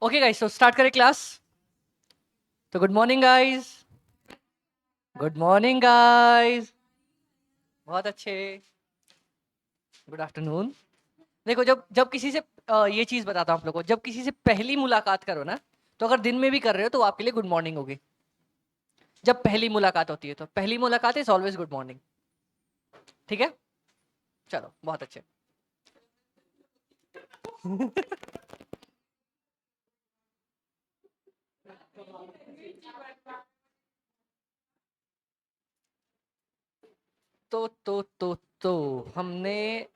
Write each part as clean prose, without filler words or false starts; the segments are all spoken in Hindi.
ओके गाइस, तो स्टार्ट करें क्लास। तो good morning guys. Good morning guys. बहुत अच्छे। Good afternoon. देखो, जब जब किसी से ये चीज बताता हूँ आप लोगों को, जब किसी से पहली मुलाकात करो ना, तो अगर दिन में भी कर रहे हो तो वो आपके लिए गुड मॉर्निंग होगी। जब पहली मुलाकात होती है तो पहली मुलाकात इज ऑलवेज गुड मॉर्निंग। ठीक है, चलो बहुत अच्छे। तो हमने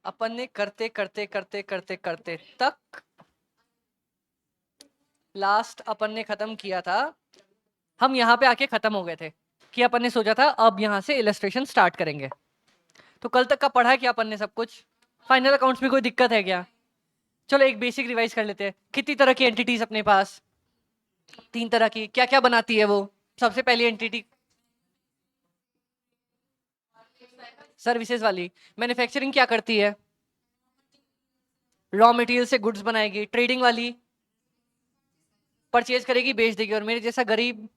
अपन ने करते करते करते करते करते तक लास्ट अपन ने खत्म किया था। हम यहाँ पे आके खत्म हो गए थे कि अपन ने सोचा था अब यहाँ से इलस्ट्रेशन स्टार्ट करेंगे। तो कल तक का पढ़ा है क्या अपन ने सब कुछ? फाइनल अकाउंट्स में कोई दिक्कत है क्या? चलो एक बेसिक रिवाइज कर लेते हैं। कितनी तरह की एंटिटीज अपने पास? 3 तरह की। क्या क्या बनाती है वो? सबसे पहली एंटिटी सर्विसेज वाली। मैन्युफैक्चरिंग क्या करती है? रॉ मटेरियल से गुड्स बनाएगी। ट्रेडिंग वाली परचेज करेगी, बेच देगी। और मेरे जैसा गरीब।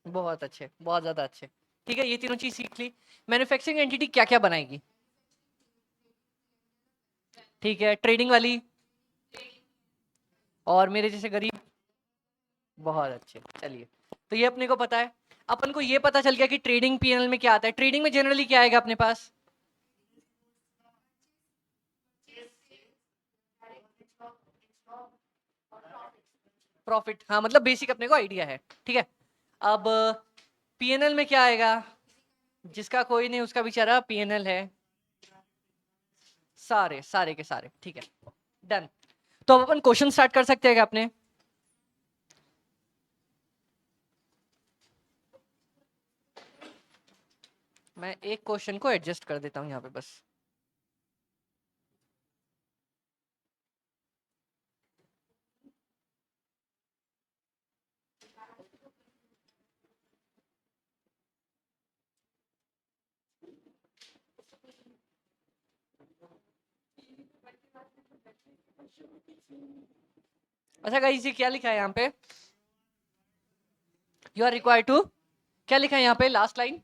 बहुत अच्छे, बहुत ज्यादा अच्छे। ठीक है, ये तीनों चीज सीख ली। मैन्युफैक्चरिंग एंटिटी क्या क्या बनाएगी? ठीक है, ट्रेडिंग वाली और मेरे जैसे गरीब। बहुत अच्छे, चलिए। तो ये अपने को पता है। अपन को ये पता चल गया कि ट्रेडिंग पीएनएल में क्या आता है। ट्रेडिंग में जनरली क्या आएगा अपने पास? प्रॉफिट। हाँ, मतलब बेसिक अपने को आइडिया है। ठीक है। अब पीएनएल में क्या आएगा? जिसका कोई नहीं उसका बेचारा पीएनएल है। सारे सारे के सारे। ठीक है, डन। तो अब अपन क्वेश्चन स्टार्ट कर सकते हैं क्या अपने? मैं एक क्वेश्चन को एडजस्ट कर देता हूं यहाँ पे बस। अच्छा गाइस, ये क्या लिखा है यहाँ पे? You are required to. क्या लिखा है यहाँ पे लास्ट लाइन?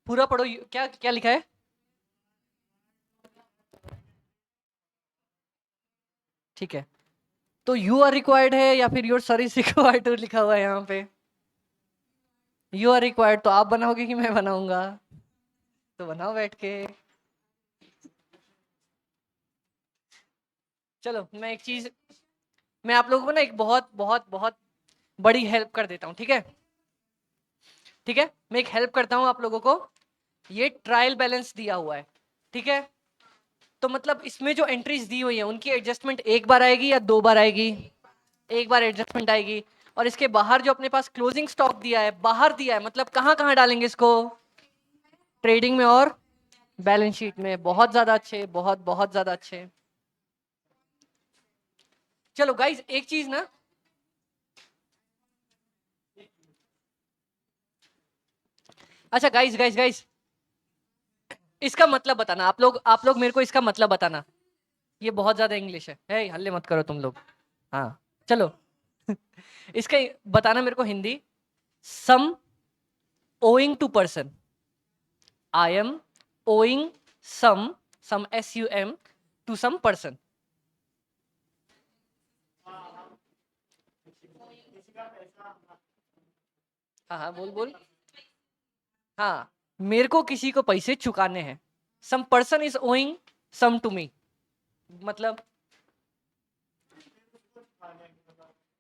पूरा पढ़ो। क्या क्या लिखा है? ठीक है, तो यू आर रिक्वायर्ड है या फिर योर सर इज रिक्वायर्ड लिखा हुआ है यहाँ पे? यू आर रिक्वायर्ड तो आप बनाओगे कि मैं बनाऊंगा? तो बनाओ बैठ के। चलो, मैं एक चीज, मैं आप लोगों को ना एक बहुत बहुत बहुत बड़ी हेल्प कर देता हूँ। ठीक है, ठीक है, मैं एक हेल्प करता हूँ आप लोगों को। ये ट्रायल बैलेंस दिया हुआ है। ठीक है, तो मतलब इसमें जो एंट्रीज दी हुई है उनकी एडजस्टमेंट एक बार आएगी या 2 बार आएगी? एक बार एडजस्टमेंट आएगी। और इसके बाहर जो अपने पास क्लोजिंग स्टॉक दिया है, बाहर दिया है, मतलब कहां कहां डालेंगे इसको? ट्रेडिंग में और बैलेंस शीट में। बहुत ज्यादा अच्छे, बहुत बहुत ज्यादा अच्छे। चलो गाइज, एक चीज ना, अच्छा गाइज गाइज गाइज, इसका मतलब बताना। आप लोग मेरे को इसका मतलब बताना। ये बहुत ज्यादा इंग्लिश है। हे, हल्ले मत करो तुम लोग। हाँ, चलो। इसका बताना मेरे को Hindi. Sum owing to person. I am owing sum SUM to some person. हाँ हाँ, बोल बोल। हाँ, मेरे को किसी को पैसे चुकाने हैं। Some person is owing sum to me. मतलब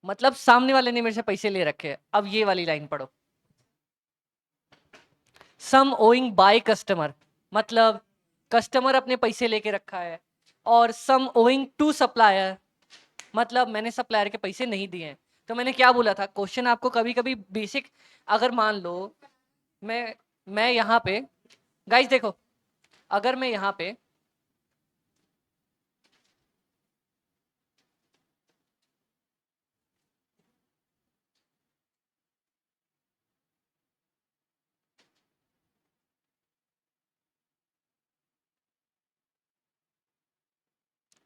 मतलब सामने वाले ने मेरे से पैसे ले रखे हैं। अब ये वाली लाइन पढ़ो। सम ओइंग बाय कस्टमर, मतलब कस्टमर अपने पैसे लेके रखा है। और सम ओइंग टू सप्लायर, मतलब मैंने सप्लायर के पैसे नहीं दिए हैं। तो मैंने क्या बोला था, क्वेश्चन आपको कभी कभी बेसिक, अगर मान लो मैं मैं यहाँ पे, गाइस देखो, अगर मैं यहाँ पे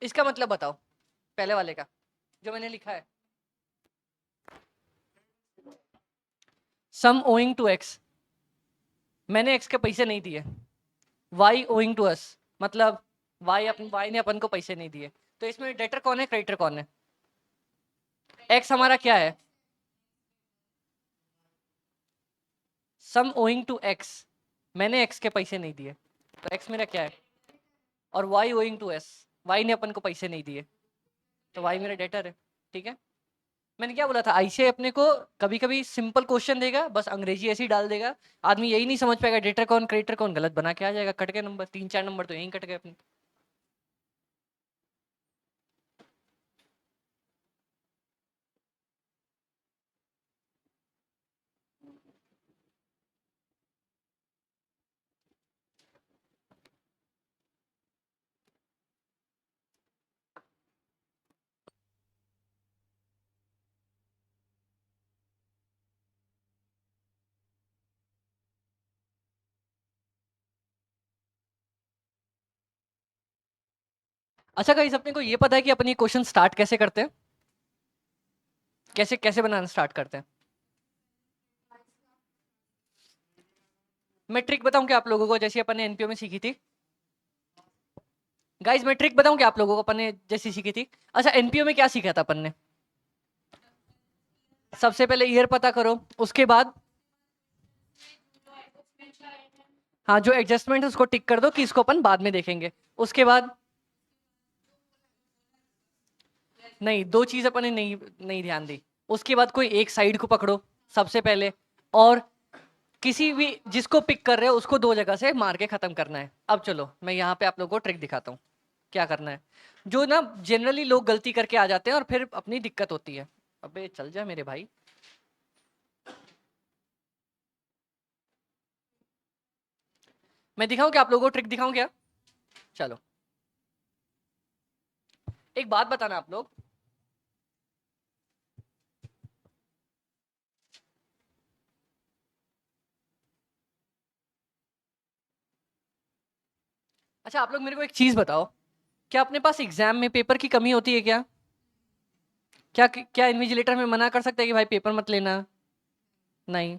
इसका मतलब बताओ, पहले वाले का जो मैंने लिखा है, सम ओइंग टू एक्स, मैंने एक्स के पैसे नहीं दिए, वाई ओइंग टू अस, मतलब वाई ने अपन को पैसे नहीं दिए, तो इसमें डेटर कौन है, क्रेडिटर कौन है? एक्स हमारा क्या है, सम ओइंग टू एक्स, मैंने एक्स के पैसे नहीं दिए, तो एक्स मेरा क्या है, और Y owing to S, Y ने अपन को पैसे नहीं दिए, तो वाई मेरा डेटर है। ठीक है, मैंने क्या बोला था, ऐसे अपने को कभी कभी सिंपल क्वेश्चन देगा, बस अंग्रेजी ऐसे ही डाल देगा, आदमी यही नहीं समझ पाएगा डेटर कौन क्रेडिटर कौन, गलत बना के आ जाएगा, कट गए नंबर, 3-4 नंबर तो यहीं कट गए अपने। अच्छा गाइस, अपने को ये पता है कि अपन ये क्वेश्चन स्टार्ट कैसे करते हैं, कैसे कैसे बनाना स्टार्ट करते हैं? मैं ट्रिक बताऊं क्या आप लोगों को, जैसे अपन ने एनपीओ में सीखी थी? गाइस मैं ट्रिक बताऊं क्या आप लोगों को, अपन ने जैसी सीखी थी? अच्छा, एनपीओ में क्या सीखा था अपन ने? सबसे पहले ईयर पता करो, उसके बाद हाँ जो एडजस्टमेंट है उसको टिक कर दो कि इसको अपन बाद में देखेंगे, उसके बाद नहीं, दो चीज अपन ने नहीं नहीं ध्यान दी, उसके बाद कोई एक साइड को पकड़ो सबसे पहले, और किसी भी जिसको पिक कर रहे हो उसको दो जगह से मार के खत्म करना है। अब चलो मैं यहाँ पे आप लोगों को ट्रिक दिखाता हूँ क्या करना है, जो ना जनरली लोग गलती करके आ जाते हैं और फिर अपनी दिक्कत होती है। अबे चल जा मेरे भाई, मैं दिखाऊं क्या आप लोगों को, ट्रिक दिखाऊं क्या? चलो, एक बात बताना आप लोग, अच्छा आप लोग मेरे को एक चीज बताओ, क्या अपने पास एग्जाम में पेपर की कमी होती है क्या? क्या क्या इन्विजिलेटर में मना कर सकते हैं कि भाई पेपर मत लेना? नहीं।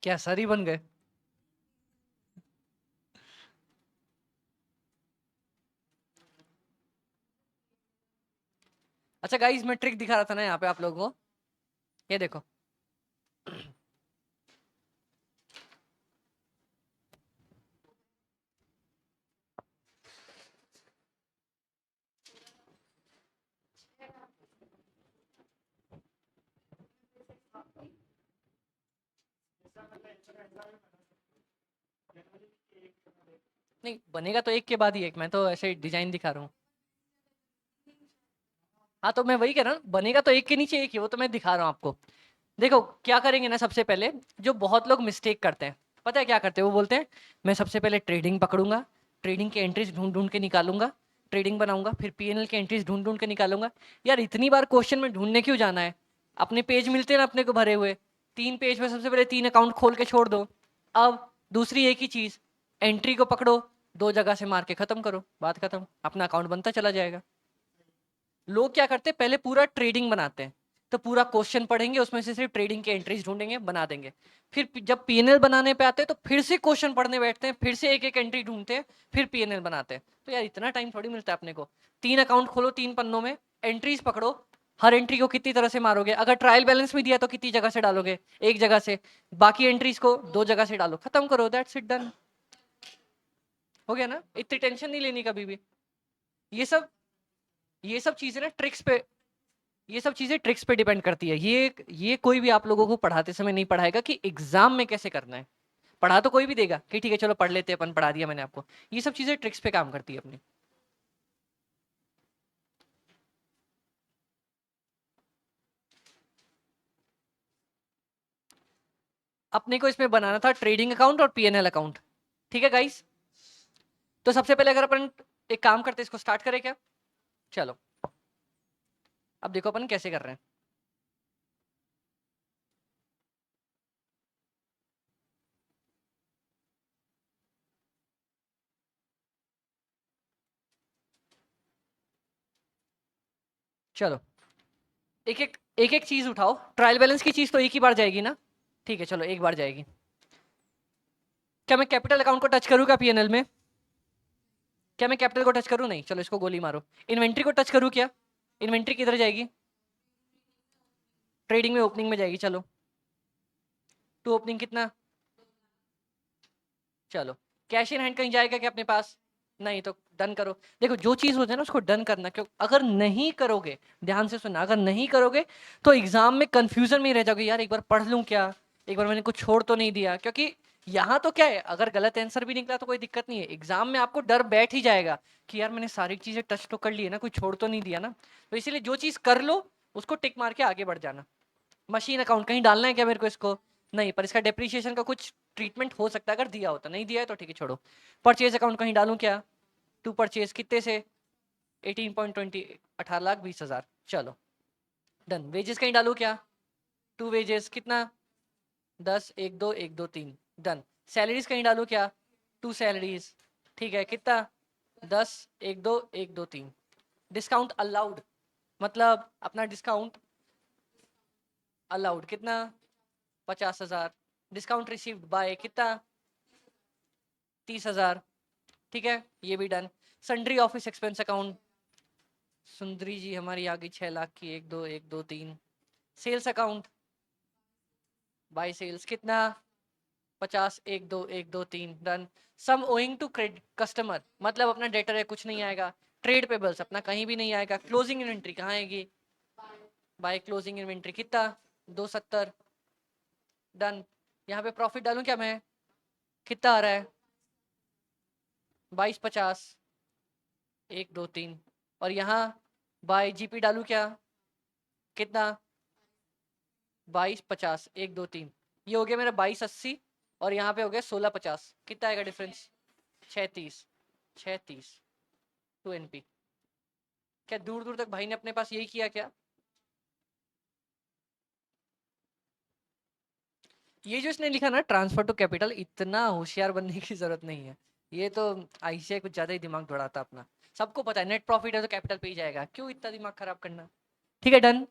क्या सर ही बन गए? अच्छा गाइस, मैं ट्रिक दिखा रहा था ना यहाँ पे आप लोगों को, ये देखो। नहीं बनेगा तो एक के बाद ही एक, मैं तो ऐसे डिजाइन दिखा रहा हूँ। हाँ तो मैं वही कह रहा हूँ, बनेगा तो एक के नीचे एक ही, वो तो मैं दिखा रहा हूँ आपको। देखो क्या करेंगे ना, सबसे पहले जो बहुत लोग मिस्टेक करते हैं, पता है क्या करते हैं? वो बोलते हैं मैं सबसे पहले ट्रेडिंग पकड़ूंगा, ट्रेडिंग के एंट्रीज ढूंढ ढूंढ के निकालूंगा, ट्रेडिंग बनाऊंगा, फिर पीएनएल के एंट्रीज ढूंढ ढूंढ के निकालूंगा। यार इतनी बार क्वेश्चन में ढूंढने क्यों जाना है? अपने पेज मिलते हैं ना अपने को भरे हुए, 3 पेज में सबसे पहले 3 अकाउंट खोल के छोड़ दो। अब दूसरी एक ही चीज, एंट्री को पकड़ो, दो जगह से मार के खत्म करो, बात खत्म, अपना अकाउंट बनता चला जाएगा। लोग क्या करते हैं, पहले पूरा ट्रेडिंग बनाते हैं, तो पूरा क्वेश्चन पढ़ेंगे, उसमें से सिर्फ ट्रेडिंग के एंट्रीज ढूंढेंगे, बना देंगे। फिर जब पीएनएल बनाने पे आते हैं तो फिर से क्वेश्चन पढ़ने बैठते हैं, फिर से एक एक एंट्री ढूंढते हैं, फिर पीएनएल बनाते हैं। तो यार इतना टाइम थोड़ी मिलता है अपने को, 3 अकाउंट खोलो 3 पन्नों में, एंट्रीज पकड़ो, हर एंट्री को कितनी तरह से मारोगे? अगर ट्रायल बैलेंस में दिया तो कितनी जगह से डालोगे? एक जगह से। बाकी एंट्रीज को 2 जगह से डालो, खत्म करो, दैट्स इट, डन। हो गया ना? इतनी टेंशन नहीं लेनी कभी भी। ये सब चीजें ना ट्रिक्स पे, ये सब चीजें ट्रिक्स पे डिपेंड करती है। ये कोई भी आप लोगों को पढ़ाते समय नहीं पढ़ाएगा कि एग्जाम में कैसे करना है। पढ़ा तो कोई भी देगा कि ठीक है चलो पढ़ लेते हैं अपन, पढ़ा दिया मैंने आपको। ये सब चीजें ट्रिक्स पे काम करती है अपनी। अपने को इसमें बनाना था ट्रेडिंग अकाउंट और पीएनएल अकाउंट, ठीक है गाइस? तो सबसे पहले अगर अपन एक काम करते हैं, इसको स्टार्ट करें क्या? चलो अब देखो अपन कैसे कर रहे हैं। चलो एक एक चीज उठाओ। ट्रायल बैलेंस की चीज तो एक ही बार जाएगी ना? ठीक है चलो एक बार जाएगी। क्या मैं कैपिटल अकाउंट को टच करूँ क्या पीएनएल में? क्या मैं कैपिटल को टच करूँ? नहीं, चलो इसको गोली मारो। इन्वेंट्री को टच करूँ क्या? इन्वेंट्री किधर जाएगी? ट्रेडिंग में ओपनिंग में जाएगी। चलो टू ओपनिंग कितना? चलो कैश इन हैंड कहीं जाएगा क्या अपने पास? नहीं, तो डन करो। देखो जो चीज होता है ना उसको डन करना, क्यों? अगर नहीं करोगे, ध्यान से सुनना, अगर नहीं करोगे तो एग्जाम में कंफ्यूजन में ही रह जाओगे, यार एक बार पढ़ लूं क्या, एक बार मैंने कुछ छोड़ तो नहीं दिया। क्योंकि यहाँ तो क्या है, अगर गलत आंसर भी निकला तो कोई दिक्कत नहीं है, एग्जाम में आपको डर बैठ ही जाएगा कि यार मैंने सारी चीजें टच तो कर ली है ना, कोई छोड़ तो नहीं दिया ना। तो इसीलिए जो चीज कर लो उसको टिक मार के आगे बढ़ जाना। मशीन अकाउंट कहीं डालना है क्या मेरे को इसको? नहीं, पर इसका डेप्रिसिएशन का कुछ ट्रीटमेंट हो सकता है अगर दिया होता, नहीं दिया है तो ठीक है छोड़ो। परचेज अकाउंट कहीं डालूं क्या? टू परचेज कितने से? 18.20, 18,20,000। चलो डन। वेजेस कहीं डालूं क्या? टू वेजेस कितना? 10, 1 2 1 2 3, डन। सैलरीज कहीं डालूं क्या? टू सैलरीज, ठीक है कितना? 10, 1 2 1 2 3। डिस्काउंट अलाउड, मतलब अपना डिस्काउंट अलाउड कितना? 50,000। डिस्काउंट रिसीव्ड बाय कितना? 30,000। ठीक है ये भी done. Sundry office expense account, सुंदरी जी हमारी आ गई 6 लाख की, 1 2 1 2 3। सेल्स अकाउंट, बाय सेल्स कितना? 50, 1 2 1 2 3, done. Some owing to credit customer, मतलब अपना डेटर है कुछ नहीं आएगा। ट्रेड पेबल्स अपना कहीं भी नहीं आएगा। क्लोजिंग इन्वेंट्री कहाँ आएगी? बाय क्लोजिंग इन्वेंट्री कितना? 270, डन। यहाँ पे प्रॉफिट डालूं क्या मैं? कितना आ रहा है? 2250, 1 2 3। और यहाँ बाय जीपी डालू क्या? कितना? 2250, 1 2 3। ये हो गया मेरा 2280 और यहाँ पे हो गया 1650। कितना आएगा डिफरेंस? 36, 36 to NP. क्या दूर दूर तक भाई ने अपने पास यही किया क्या? ये जो इसने लिखा ना ट्रांसफर टू कैपिटल, इतना होशियार बनने की जरूरत नहीं है। ये तो आईसीआई कुछ ज्यादा ही दिमाग दौड़ाता अपना। सबको पता है नेट प्रॉफिट है तो कैपिटल पे ही जाएगा, क्यों इतना दिमाग खराब करना। ठीक है डन।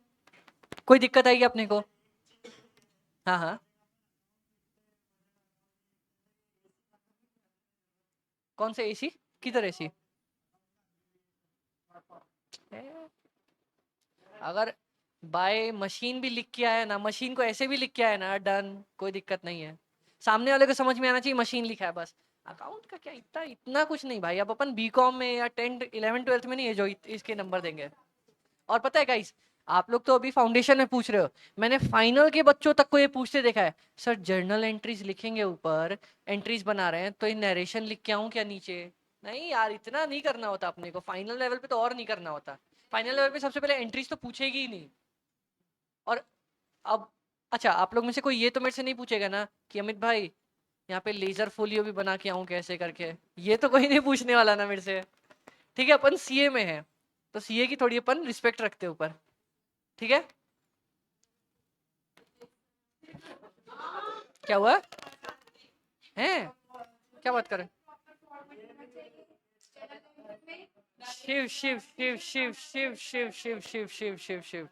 कोई दिक्कत आएगी अपने को? हाँ हाँ। कौन से एसी? किधर एसी? अगर बाय मशीन भी लिख के आया ना, मशीन को ऐसे भी लिख के आया ना, डन, कोई दिक्कत नहीं है। सामने वाले को समझ में आना चाहिए मशीन लिखा है बस। अकाउंट का क्या इतना इतना कुछ नहीं भाई, अब अपन बीकॉम में या 10 11 12 में नहीं है जो इसके नंबर देंगे। और पता है गाइस, आप लोग तो अभी फाउंडेशन में पूछ रहे हो, मैंने फाइनल के बच्चों तक को ये पूछते देखा है, सर जर्नल एंट्रीज लिखेंगे ऊपर, एंट्रीज बना रहे हैं तो ये नरेशन लिख के आऊं क्या नीचे? नहीं यार, इतना नहीं करना होता अपने को, फाइनल लेवल पे तो और नहीं करना होता। फाइनल लेवल पे सबसे पहले एंट्रीज तो पूछेगी ही नहीं। और अब अच्छा, आप लोग में से कोई ये तो मेरे से नहीं पूछेगा ना कि अमित भाई यहाँ पे लेजर फोलियो भी बना के आऊं कैसे करके? ये तो कोई नहीं पूछने वाला ना मेरे से। ठीक है, अपन सीए में है तो सीए की थोड़ी अपन रिस्पेक्ट रखते हैं ऊपर। ठीक है, क्या हुआ है? क्या बात कर रहे शिव शिव शिव शिव शिव शिव शिव शिव शिव शिव शिव।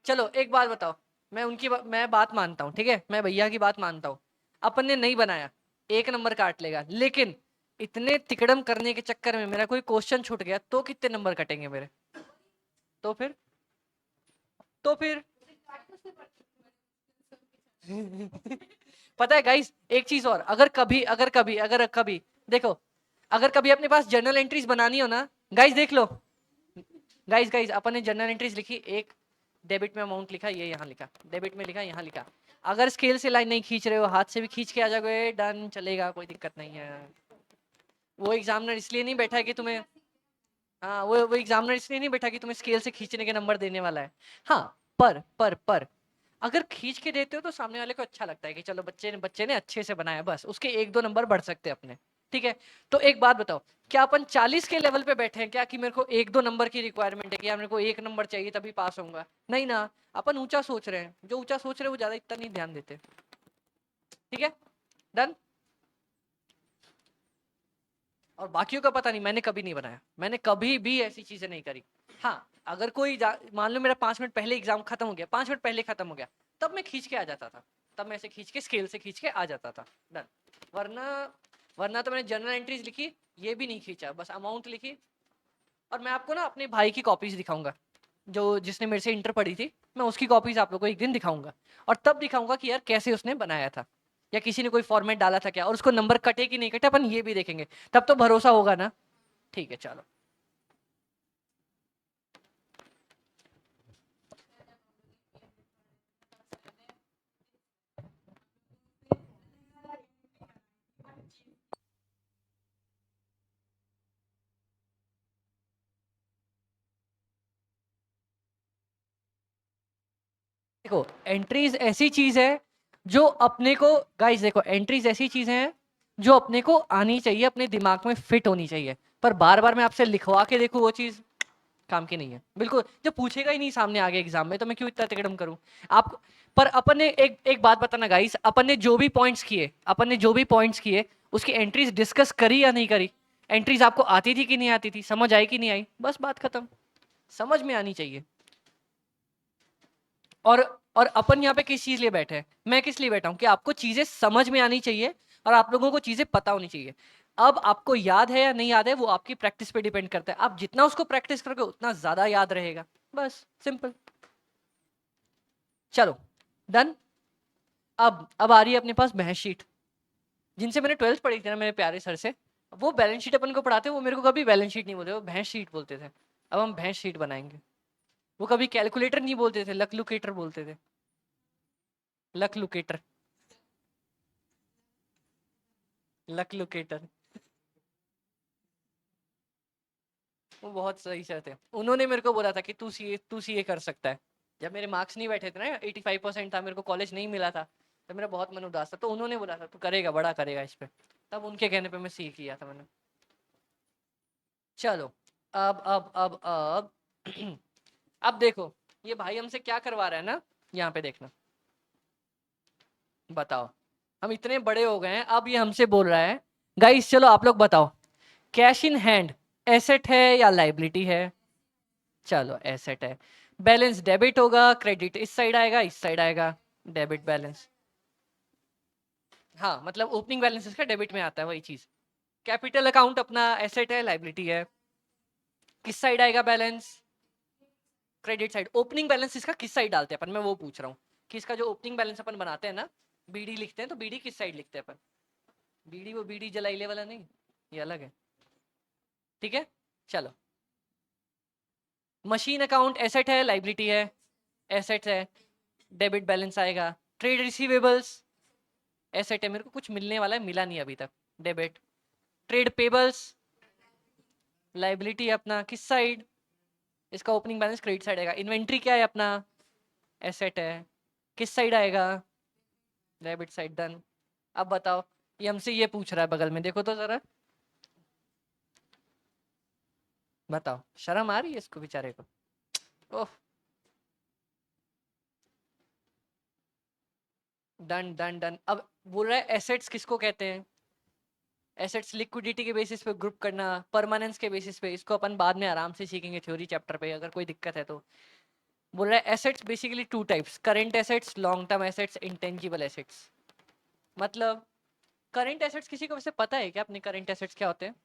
चलो एक बात बताओ, मैं बात मानता हूँ, ठीक है, मैं भैया की बात मानता हूँ। अपन ने नहीं बनाया, 1 नंबर काट लेगा, लेकिन इतने तिकड़म करने के चक्कर में मेरा कोई क्वेश्चन छूट गया तो कितने नंबर कटेंगे मेरे? तो फिर तो फिर पता है गाइस, एक चीज और, अगर कभी देखो, अगर कभी अपने पास जर्नल एंट्रीज बनानी हो ना, गाइस देख लो, गाइस अपन ने जर्नल एंट्रीज लिखी, एक डेबिट में अमाउंट लिखा, ये यहाँ लिखा, डेबिट में लिखा, यहाँ लिखा। अगर स्केल से लाइन नहीं खींच रहे हो, हाथ से भी खींच के आ जाओगे, डन, चलेगा, कोई दिक्कत नहीं है। वो एग्जामिनर इसलिए नहीं बैठा है कि तुम्हें, हाँ वो एग्जामिनर इसलिए नहीं बैठा कि तुम्हें स्केल से खींचने के नंबर देने वाला है। हाँ, पर अगर खींच के देते हो तो सामने वाले को अच्छा लगता है कि चलो बच्चे ने अच्छे से बनाया, बस उसके 1-2 नंबर बढ़ सकते हैं अपने। ठीक है, तो एक बात बताओ, क्या अपन 40 के लेवल पे बैठे हैं क्या कि मेरे को 1-2 नंबर की रिक्वायरमेंट है कि यार मेरे को 1 नंबर चाहिए तभी पास होऊंगा? नहीं ना, अपन ऊंचा सोच रहे हैं, जो ऊंचा सोच रहे हैं वो ज्यादा इतना नहीं ध्यान देते। ठीक है, डन। और बाकियों का पता नहीं, मैंने कभी नहीं बनाया, मैंने कभी भी ऐसी चीजें नहीं करी। हाँ, अगर कोई मान लो मेरा 5 मिनट पहले एग्जाम खत्म हो गया, 5 मिनट पहले खत्म हो गया, तब मैं खींच के आ जाता था, तब मैं ऐसे खींच के स्केल से खींच के आ जाता था, डन। वरना वरना तो मैंने जर्नल एंट्रीज लिखी, ये भी नहीं खींचा, बस अमाउंट लिखी। और मैं आपको ना अपने भाई की कॉपीज दिखाऊंगा, जो जिसने मेरे से इंटर पढ़ी थी, मैं उसकी कॉपीज आप लोग को एक दिन दिखाऊंगा, और तब दिखाऊंगा कि यार कैसे उसने बनाया था, या किसी ने कोई फॉर्मेट डाला था क्या, और उसको नंबर कटे कि नहीं कटे, अपन ये भी देखेंगे, तब तो भरोसा होगा ना। ठीक है, चलो। देखो, एंट्रीज ऐसी चीज है जो अपने को, गाइस देखो, एंट्रीज ऐसी चीजें हैं जो अपने को आनी चाहिए, अपने दिमाग में फिट होनी चाहिए, पर बार बार मैं आपसे लिखवा के देखूं, वो चीज काम की नहीं है बिल्कुल। जब पूछेगा ही नहीं सामने आगे एग्जाम में, तो मैं क्यों इतना तिकड़म करूं आप। पर अपन ने एक एक बात बताना गाइस, अपन ने जो भी पॉइंट्स किए, उसकी एंट्रीज डिस्कस करी या नहीं करी? एंट्रीज आपको आती थी कि नहीं आती थी, समझ आई कि नहीं आई, बस बात खत्म। समझ में आनी चाहिए। और और अपन यहाँ पे किस चीज लिए बैठे हैं, मैं किस लिए बैठा हूँ कि आपको चीजें समझ में आनी चाहिए, और आप लोगों को चीजें पता होनी चाहिए। अब आपको याद है या नहीं याद है, वो आपकी प्रैक्टिस पे डिपेंड करता है, आप जितना उसको प्रैक्टिस करोगे उतना ज्यादा याद रहेगा, बस सिंपल। चलो, डन। अब आ रही है अपने पास बैलेंस शीट, जिनसे मैंने 12th पढ़ी थी ना मेरे प्यारे सर से, वो बैलेंस शीट अपन को पढ़ाते, वो मेरे को कभी बैलेंस शीट नहीं बोलते, वो भैंस शीट बोलते थे। अब हम भैंस शीट बनाएंगे। वो कभी कैलकुलेटर नहीं बोलते थे, लकलुकेटर बोलते थे, लकलुकेटर, लकलुकेटर। वो बहुत सही सर थे, उन्होंने मेरे को बोला था कि तू सीए कर सकता है। जब मेरे मार्क्स नहीं बैठे थे ना, 85% था, मेरे को कॉलेज नहीं मिला था, तो मेरा बहुत मन उदास था, तो उन्होंने बोला था तू करेगा, बड़ा करेगा इस पे। तब उनके कहने पे मैं सीख किया था मैंने। चलो, अब अब देखो, ये भाई हमसे क्या करवा रहा है ना, यहाँ पे देखना, बताओ, हम इतने बड़े हो गए हैं, अब ये हमसे बोल रहा है, गाइस चलो आप लोग बताओ, कैश इन हैंड एसेट है या लाइबिलिटी है? चलो, एसेट है। बैलेंस डेबिट होगा, क्रेडिट इस साइड आएगा, इस साइड आएगा, डेबिट बैलेंस। हाँ, मतलब ओपनिंग बैलेंस इसका डेबिट में आता है, वही चीज। कैपिटल अकाउंट अपना एसेट है, लाइबिलिटी है, किस साइड आएगा balance? Credit side. Opening balance इसका किस साइड डालते हैं अपन, मैं वो पूछ रहा हूँ कि इसका जो ओपनिंग बैलेंस अपन बनाते हैं ना, बीडी लिखते हैं, तो बीडी किस साइड लिखते हैं अपन? बीडी वो बीडी जलाइले वाला नहीं, ये अलग है। ठीक है, चलो। मशीन अकाउंट एसेट है, लाइबिलिटी है? एसेट है, डेबिट बैलेंस आएगा। ट्रेड रिसीवेबल्स एसेट है, मेरे को कुछ मिलने वाला है, मिला नहीं अभी तक, डेबिट। ट्रेड पेबल्स लाइबिलिटी है अपना, किस साइड? इसका ओपनिंग बैलेंस क्रेडिट साइड आएगा। इन्वेंट्री क्या है अपना? एसेट है, किस साइड आएगा? Debit side, done. अब बताओ, ये हमसे ये पूछ रहा है बगल में, देखो तो जरा, बताओ, शर्म आ रही है इसको बेचारे को? ओह, डन डन डन। अब बोल रहा है एसेट्स किसको कहते हैं? एसेट्स लिक्विडिटी के बेसिस पे ग्रुप करना, परमानेंस के बेसिस पे, इसको अपन बाद में आराम से सीखेंगे थ्योरी चैप्टर पे, अगर कोई दिक्कत है तो। बोल रहा है assets basically 2 types, current assets, long term assets, intangible assets. मतलब करेंट एसेट्स किसी को वैसे पता है क्या, अपने करेंट एसेट्स क्या होते हैं?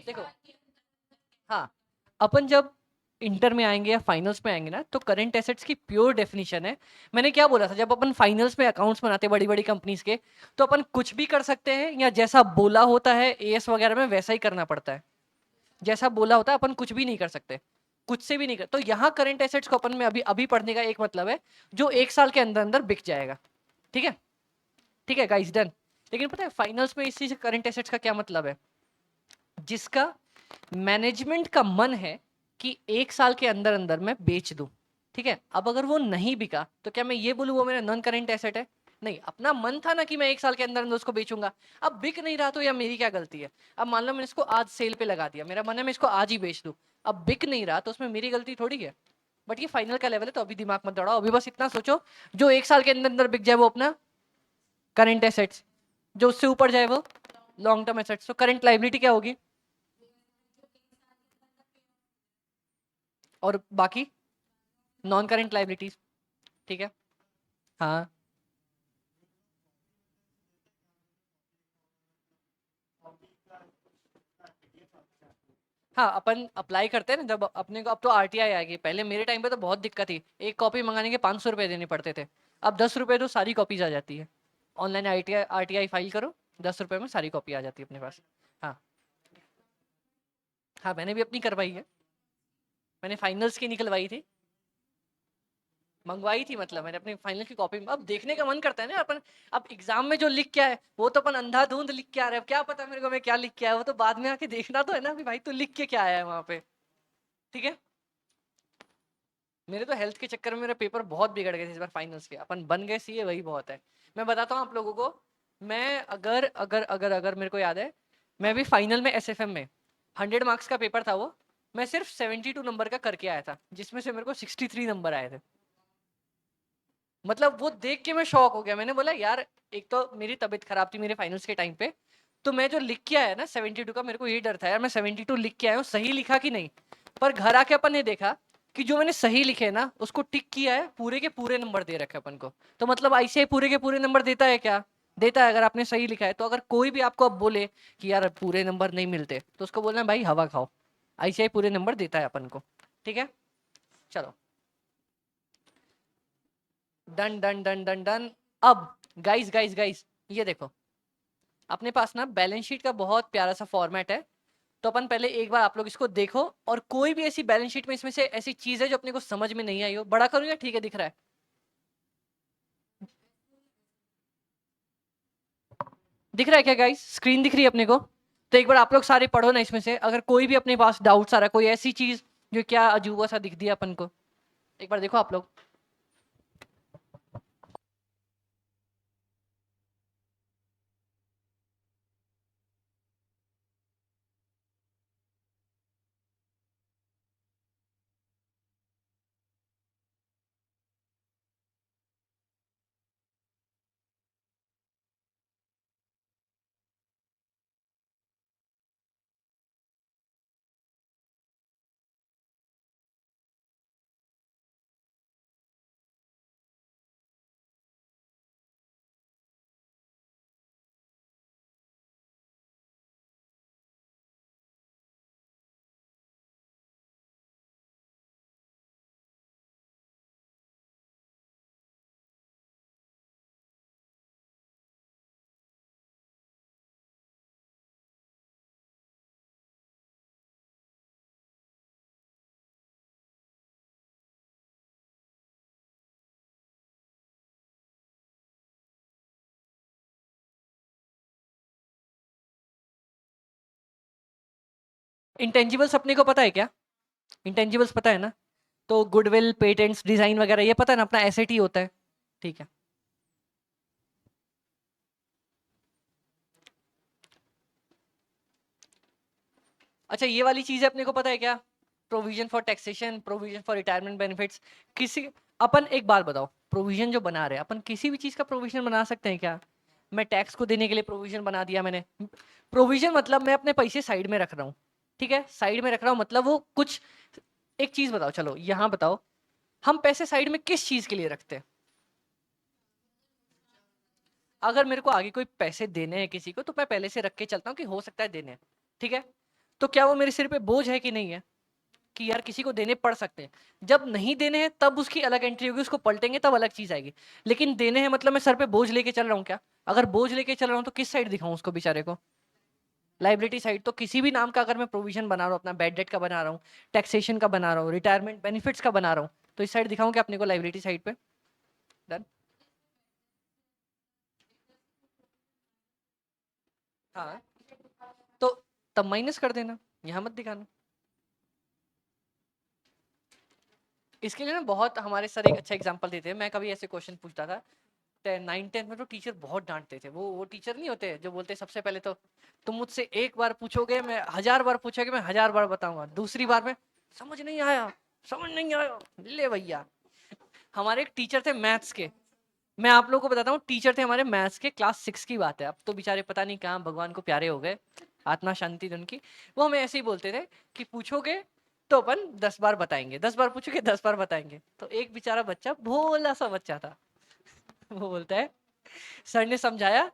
देखो, हाँ, अपन जब इंटर में आएंगे या फाइनल्स में आएंगे ना, तो करंट एसेट्स की प्योर डेफिनेशन है, मैंने क्या बोला था, जब अपन फाइनल्स में अकाउंट्स बनाते हैं बड़ी बड़ी कंपनीज के, तो अपन कुछ भी कर सकते हैं या जैसा बोला होता है एएस वगैरह में वैसा ही करना पड़ता है। जैसा बोला होता है अपन कुछ भी नहीं कर सकते, कुछ से भी नहीं कर। तो यहाँ करंट एसेट्स को अपन में अभी अभी पढ़ने का एक मतलब है जो 1 साल के अंदर अंदर बिक जाएगा। ठीक है, ठीक है गाइस, डन। लेकिन पता है फाइनल्स में इसी से करंट एसेट्स का क्या मतलब है, जिसका मैनेजमेंट का मन है कि 1 साल के अंदर अंदर मैं बेच दूं। ठीक है, अब अगर वो नहीं बिका तो क्या मैं ये बोलूं वो मेरा नॉन करंट एसेट है? नहीं, अपना मन था ना कि मैं 1 साल के अंदर अंदर उसको बेचूंगा। अब बिक नहीं रहा तो या मेरी क्या गलती है? अब मान लो मैंने इसको आज सेल पे लगा दिया, मेरा मन है मैं इसको आज ही बेच दूं, अब बिक नहीं रहा तो उसमें मेरी गलती थोड़ी है। बट ये फाइनल का लेवल है तो अभी दिमाग मत दौड़ाओ, अभी बस इतना सोचो जो 1 साल के अंदर अंदर बिक जाए वो अपना करंट एसेट्स, जो उससे ऊपर जाए वो लॉन्ग टर्म एसेट्स। तो करंट लाइबिलिटी क्या होगी और बाकी नॉन करंट लाइबिलिटीज। ठीक है, हाँ हाँ, अपन अप्लाई करते हैं ना जब अपने को, अब तो आरटीआई आ गई, पहले मेरे टाइम पे तो बहुत दिक्कत थी, एक कॉपी मंगाने के 500 रुपए देने पड़ते थे। अब 10 रुपए तो सारी कॉपीज आ जाती है, ऑनलाइन आरटीआई आरटीआई फाइल करो, 10 रुपए में सारी कॉपी आ जाती है अपने पास। हाँ हाँ, मैंने भी अपनी करवाई है, मैंने फाइनल्स की निकलवाई थी, मंगवाई थी, मतलब मैंने अपनी फाइनल की कॉपी। अब देखने का मन करता है ना अपन, अब एग्जाम में जो लिख के आए वो तो अपन अंधाधुंध लिख के आ रहे हैं, अब क्या पता मेरे को मैं क्या लिख के आया, वो तो बाद में आके देखना तो है ना कि भाई तू लिख के क्या आया है वहां पे। ठीक है, मेरे तो हेल्थ के चक्कर में मेरे पेपर बहुत बिगड़ गए थे इस बार फाइनल्स के, अपन बन गए सीए वही बहुत है। मैं बताता हूँ आप लोगों को, मैं अगर अगर अगर अगर मेरे को याद है, मैं भी फाइनल में एसएफएम में 100 मार्क्स का पेपर था वो, मैं सिर्फ 72 नंबर का करके आया था, जिसमें से मेरे को 63 नंबर आए थे। मतलब वो देख के मैं शॉक हो गया, मैंने बोला यार, एक तो मेरी तबीयत खराब थी मेरे फाइनल्स के टाइम पे, तो मैं जो लिख के आया ना 72 का, मेरे को ये डर था यार मैं 72 लिख के आया हूँ, सही लिखा कि नहीं। पर घर आके अपन ने देखा कि जो मैंने सही लिखे ना उसको टिक किया है, पूरे के पूरे नंबर दे रखे अपन को। तो मतलब आईसीआई पूरे के पूरे नंबर देता है क्या? देता है, अगर आपने सही लिखा है तो। अगर कोई भी आपको अब बोले कि यार पूरे नंबर नहीं मिलते, तो उसको बोलना है भाई हवा खाओ, आईसीआई पूरे नंबर देता है अपन को। ठीक है, चलो, done done done done done. अब गाइस गाइस गाइस, ये देखो, अपने पास ना बैलेंस शीट का बहुत प्यारा सा फॉर्मेट है, तो अपन पहले एक बार आप लोग इसको देखो, और कोई भी ऐसी बैलेंस शीट में इसमें से ऐसी चीज है जो अपने को समझ में नहीं आई हो, बड़ा करूँ या ठीक है दिख रहा है? दिख रहा है क्या गाइस, स्क्रीन दिख रही है अपने को? तो एक बार आप लोग सारे पढ़ो ना इसमें से, अगर कोई भी अपने पास डाउट्स आ रहा है, कोई ऐसी चीज जो क्या अजूबा सा दिख दिया अपन को, एक बार देखो आप लोग। इंटेंजिबल्स अपने को पता है क्या? इंटेंजिबल्स पता है ना? तो गुडविल, पेटेंट्स, डिजाइन वगैरह ये पता है ना, अपना एसेट ही होता है। ठीक है, अच्छा ये वाली चीज अपने को पता है क्या? Provision for taxation, provision for retirement benefits. किसी, अपन एक बात बताओ, प्रोविजन जो बना रहे हैं अपन, किसी भी चीज का प्रोविजन बना सकते हैं क्या? मैं टैक्स को देने के लिए प्रोविजन बना दिया मैंने, प्रोविजन मतलब मैं अपने पैसे साइड में रख रहा हूँ। ठीक है, साइड में रख रहा हूँ मतलब वो कुछ, एक चीज बताओ, चलो यहाँ बताओ, हम पैसे साइड में किस चीज के लिए रखते हैं? अगर मेरे को आगे कोई पैसे देने हैं किसी को, तो मैं पहले से रख के चलता हूँ कि हो सकता है देने हैं। ठीक है, तो क्या वो मेरे सिर पे बोझ है कि नहीं है? कि यार किसी को देने पड़ सकते हैं। जब नहीं देने हैं तब उसकी अलग एंट्री होगी, उसको पलटेंगे तब अलग चीज आएगी। लेकिन देने हैं मतलब मैं सर पे बोझ लेके चल रहा हूँ क्या? अगर बोझ लेके चल रहा हूँ तो किस साइड दिखाऊं उसको बेचारे को? Liability side. तो किसी भी नाम का अगर मैं प्रोविजन बना रहा हूँ, अपना बैड डेट का बना रहा हूँ, टैक्सेशन का बना रहा हूँ, रिटायरमेंट बेनिफिट्स का बना रहा हूँ, तो इस साइड दिखाऊं क्या अपने को? लाइबिलिटी साइड पे। डन। हाँ, तो तब माइनस कर देना, यहाँ मत दिखाना। इसके लिए ना बहुत हमारे सर एक अच्छा एग्जांपल देते हैं। मैं कभी ऐसे क्वेश्चन पूछता था 9th-10th में, तो टीचर बहुत डांटते थे। वो टीचर नहीं होते जो बोलते सबसे पहले तो तुम मुझसे एक बार पूछोगे, मैं 1000 बार पूछोगे, मैं 1000 बार बताऊंगा, दूसरी बार में समझ नहीं आया, समझ नहीं आया, ले भैया। हमारे एक टीचर थे मैथ्स के, मैं आप लोगों को बताता हूँ, टीचर थे हमारे मैथ्स के, क्लास 6 की बात है। अब तो बेचारे पता नहीं कहाँ भगवान को प्यारे हो गए, आत्मा शांति धन की। वो हमें ऐसे ही बोलते थे कि पूछोगे तो अपन 10 बार बताएंगे, 10 बार पूछोगे 10 बार बताएंगे। तो एक बेचारा बच्चा, भोला सा बच्चा था, वो बोलता है सर ने समझाया,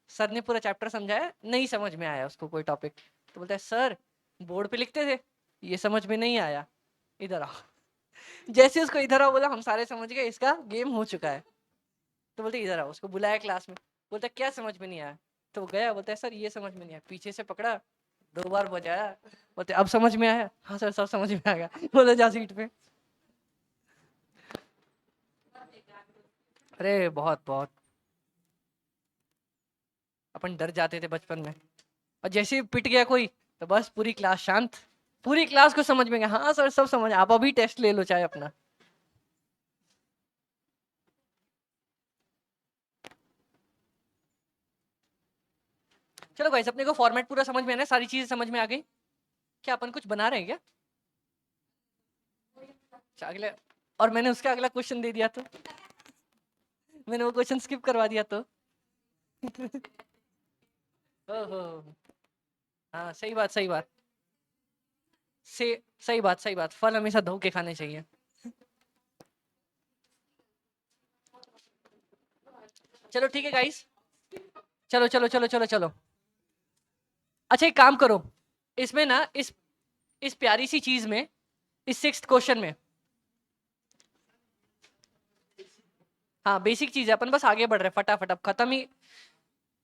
सर ने पूरा चैप्टर समझाया, नहीं समझ में आया उसको कोई टॉपिक। तो बोलता है सर बोर्ड पे लिखते थे, ये समझ में नहीं आया, इधर आओ। जैसे उसको इधर आओ बोला, हम सारे समझ गए इसका गेम हो चुका है। तो बोलते इधर आओ, उसको बुलाया क्लास में, बोलता क्या समझ में नहीं आया? तो वो गया, बोलता है सर ये समझ में नहीं आया, पीछे से पकड़ा, 2 बार बजाया, बोलते अब समझ में आया? हाँ सर सब समझ में आ गया। बोला जा सीट पे। अरे बहुत बहुत अपन डर जाते थे बचपन में, और जैसे ही पिट गया कोई तो बस पूरी क्लास शांत, पूरी क्लास को समझ में गया, हाँ सर सब समझ, आप अभी टेस्ट ले लो चाहे अपना। चलो भाई, अपने को फॉर्मेट पूरा समझ में आना, सारी चीजें समझ में आ गई। क्या अपन कुछ बना रहे हैं क्या? अच्छा, अगले, और मैंने उसका अगला क्वेश्चन दे दिया तो, मैंने वो क्वेश्चन स्किप करवा दिया तो। ओहो, हाँ सही बात, सही बात, से सही बात, सही बात, फल हमेशा धो के खाने चाहिए। चलो ठीक है गाइस, चलो चलो चलो चलो चलो। अच्छा एक काम करो, इसमें ना इस प्यारी सी चीज में, इस 6th क्वेश्चन में, हाँ बेसिक चीज है, अपन बस आगे बढ़ रहे हैं फटाफट, अब खत्म ही।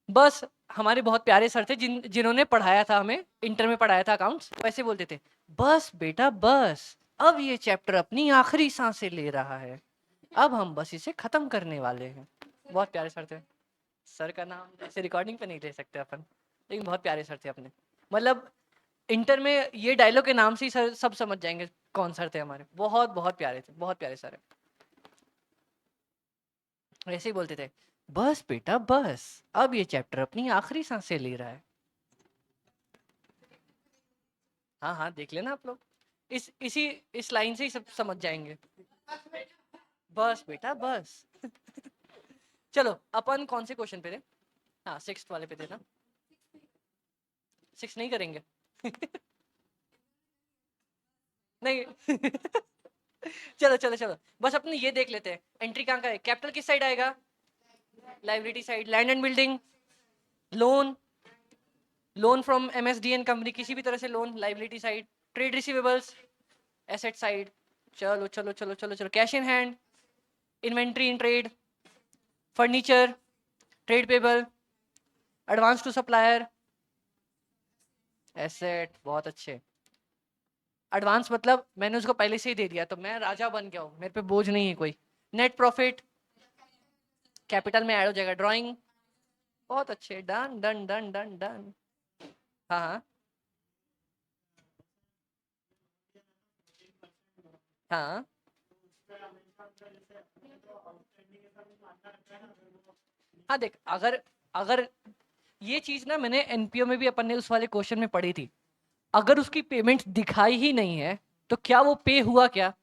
बस हमारे बहुत प्यारे सर थे जिन्होंने पढ़ाया था हमें, इंटर में पढ़ाया था अकाउंट्स, वैसे बोलते थे बस बेटा बस, अब ये चैप्टर अपनी आखिरी सांसें ले रहा है, अब हम बस इसे खत्म करने वाले हैं। बहुत प्यारे सर थे। सर का नाम ऐसे रिकॉर्डिंग पे नहीं ले सकते अपन, लेकिन बहुत प्यारे सर थे अपने। मतलब इंटर में ये डायलॉग के नाम से ही सर सब समझ जाएंगे कौन सर थे हमारे। बहुत बहुत प्यारे थे, बहुत प्यारे सर है। ऐसे ही बोलते थे बस बेटा बस, अब ये चैप्टर अपनी आखिरी सांसें ले रहा है। हाँ हाँ देख लेना आप लोग, इस लाइन से ही सब समझ जाएंगे। बस बेटा बस। चलो अपन कौन से क्वेश्चन पे थे? हाँ 6th वाले पे थे ना। 6 नहीं करेंगे? नहीं। चलो चलो चलो, बस अपने ये देख लेते हैं एंट्री कहाँ का है। कैपिटल किस साइड आएगा? Liability side. Land and building, loan, loan from MSDN company, किसी भी तरह से loan, liability side. Trade receivables, asset side. चलो चलो चलो चलो चलो, cash in hand, inventory in trade, furniture, trade payable, advance to supplier, asset. बहुत अच्छे। एडवांस मतलब मैंने उसको पहले से ही दे दिया, तो मैं राजा बन गया हूँ, मेरे पे बोझ नहीं है कोई। नेट प्रॉफिट कैपिटल में ऐड हो जाएगा। ड्राइंग, बहुत अच्छे, done done done done done. हाँ हाँ हाँ। हाँ देख, अगर अगर ये चीज ना मैंने एनपीओ में भी अपन ने उस वाले क्वेश्चन में पढ़ी थी, अगर उसकी पेमेंट दिखाई ही नहीं है तो क्या वो पे हुआ क्या?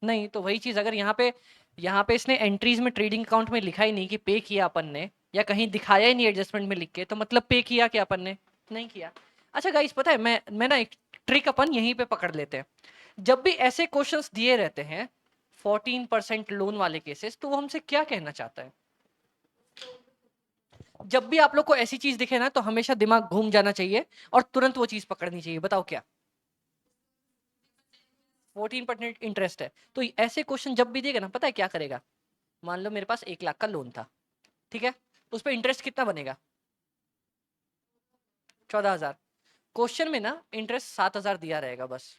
नहीं। तो वही चीज अगर यहाँ पे इसने एंट्रीज में ट्रेडिंग अकाउंट में लिखा ही नहीं कि पे किया अपन ने, या कहीं दिखाया ही नहीं एडजस्टमेंट में लिख के, तो मतलब पे किया क्या अपन ने? नहीं किया। अच्छा गाइस, पता है मैं ना एक ट्रिक अपन यहीं पे पकड़ लेते हैं। जब भी ऐसे क्वेश्चंस दिए रहते हैं 14% लोन वाले केसेस, तो वो हमसे क्या कहना चाहता है? जब भी आप लोग को ऐसी चीज दिखे ना, तो हमेशा दिमाग घूम जाना चाहिए और तुरंत वो चीज पकड़नी चाहिए। बताओ क्या? 14% इंटरेस्ट है। तो ऐसे क्वेश्चन जब भी देगा ना, पता है क्या करेगा? मान लो मेरे पास 1 लाख का लोन था, ठीक है, उस पर इंटरेस्ट कितना बनेगा? 14,000। क्वेश्चन में ना इंटरेस्ट 7,000 दिया रहेगा बस,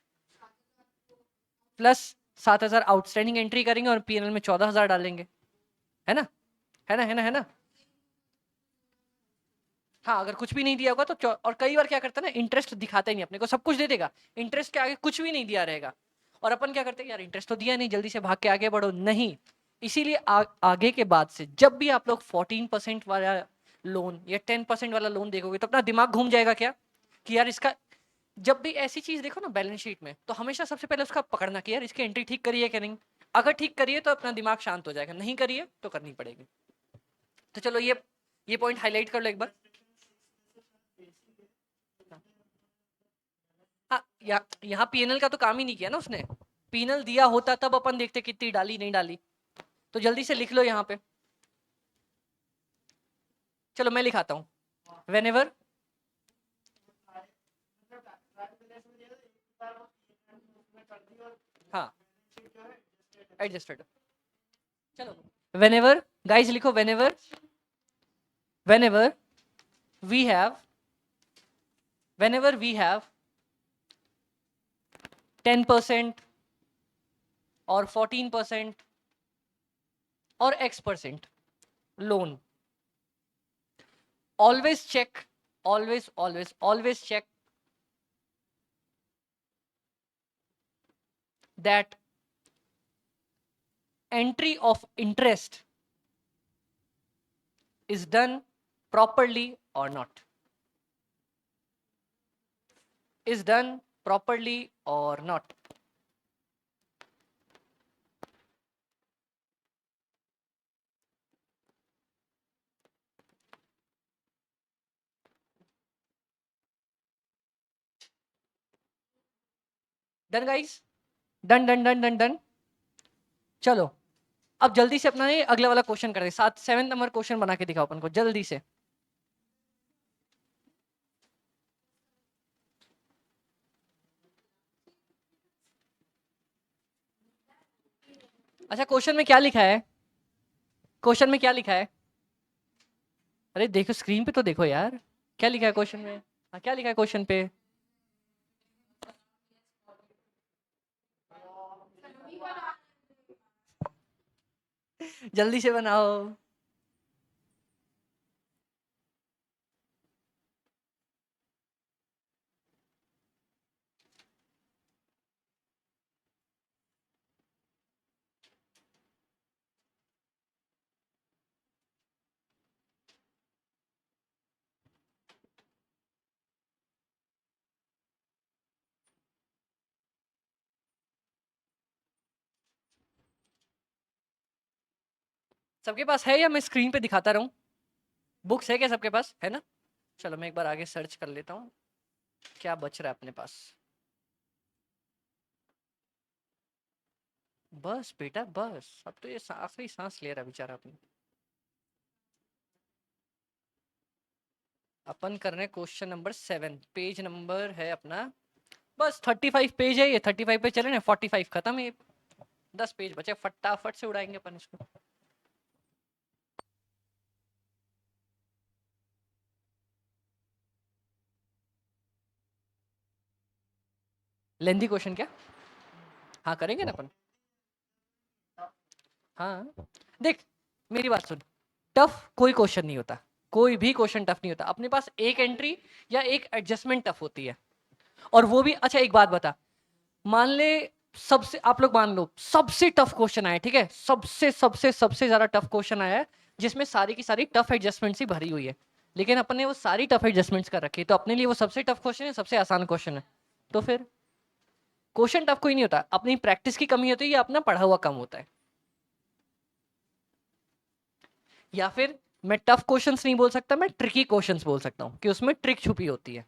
प्लस 7,000 आउटस्टैंडिंग एंट्री करेंगे और पीएनएल में 14,000 डालेंगे, है ना? है ना? है ना? है ना? हाँ, अगर कुछ भी नहीं दिया होगा तो और कई बार क्या करता है ना, इंटरेस्ट दिखाता ही नहीं अपने को, सब कुछ दे देगा, इंटरेस्ट के आगे कुछ भी नहीं दिया रहेगा, और अपन क्या करते हैं, यार इंटरेस्ट तो दिया नहीं, जल्दी से भाग के आगे बढ़ो। नहीं, इसीलिए आगे के बाद से जब भी आप लोग 14% वाला लोन या 10% वाला लोन देखोगे तो अपना दिमाग घूम जाएगा क्या, कि यार इसका, जब भी ऐसी चीज देखो ना बैलेंस शीट में, तो हमेशा सबसे पहले उसका पकड़ना कि यार इसकी एंट्री ठीक करी है कि नहीं। अगर ठीक करिए तो अपना दिमाग शांत हो जाएगा, नहीं करिए तो करनी पड़ेगी। तो चलो ये पॉइंट हाईलाइट कर लो एक बार। हाँ, यहाँ पीएनएल का तो काम ही नहीं किया ना उसने, पीएनएल दिया होता तब अपन देखते कितनी डाली नहीं डाली। तो जल्दी से लिख लो यहाँ पे, चलो मैं लिखाता हूँ। वेनेवर, हाँ एडजस्टेड, चलो वेनेवर, गाइस लिखो whenever, whenever we have, whenever we have 10% और 14% और X% loan, always check, always check that entry of interest is done properly or not, is done properly or not. Done guys, done done done done done. चलो अब जल्दी से अपना ये अगला वाला क्वेश्चन कर दे, 7 नंबर क्वेश्चन बना के दिखाओ अपन को जल्दी से। अच्छा, क्वेश्चन में क्या लिखा है? क्वेश्चन में क्या लिखा है? अरे देखो स्क्रीन पे तो देखो यार, क्या लिखा है क्वेश्चन में? हाँ, क्या लिखा है क्वेश्चन पे? जल्दी से बनाओ। सबके पास है या मैं स्क्रीन पे दिखाता रहूं? बुक्स है क्या सबके पास, है ना? चलो मैं एक बार आगे सर्च कर लेता हूँ क्या बच रहा है अपने पास। बस बेटा बस, अब तो ये आखिरी सांस ले रहा बेचारा अपनी। अपन कर रहे हैं क्वेश्चन नंबर 7, पेज नंबर है अपना, बस 35 पेज है ये, 35 पे चले ना, 45 खत्म है, 10 पेज बचे, फटाफट से उड़ाएंगे अपन इसको। लेंथी क्वेश्चन क्या? हाँ करेंगे ना अपन। हाँ देख, मेरी बात सुन, टफ कोई क्वेश्चन नहीं होता, कोई भी क्वेश्चन टफ नहीं होता, अपने पास एक एंट्री या एक एडजस्टमेंट टफ होती है, और वो भी, अच्छा एक बात बता, मान ले सबसे, आप लोग मान लो सबसे टफ क्वेश्चन आया, ठीक है, सबसे सबसे सबसे ज्यादा टफ क्वेश्चन आया है, जिसमें सारी की सारी टफ एडजस्टमेंट्स ही भरी हुई है, लेकिन अपन ने वो सारी टफ एडजस्टमेंट्स कर रखी है, तो अपने लिए वो सबसे टफ क्वेश्चन है, सबसे आसान क्वेश्चन है। तो फिर क्वेश्चन टफ कोई नहीं होता, अपनी प्रैक्टिस की कमी होती है या अपना पढ़ा हुआ कम होता है, या फिर मैं टफ क्वेश्चंस नहीं बोल सकता, मैं ट्रिकी क्वेश्चंस बोल सकता हूँ कि उसमें ट्रिक छुपी होती है।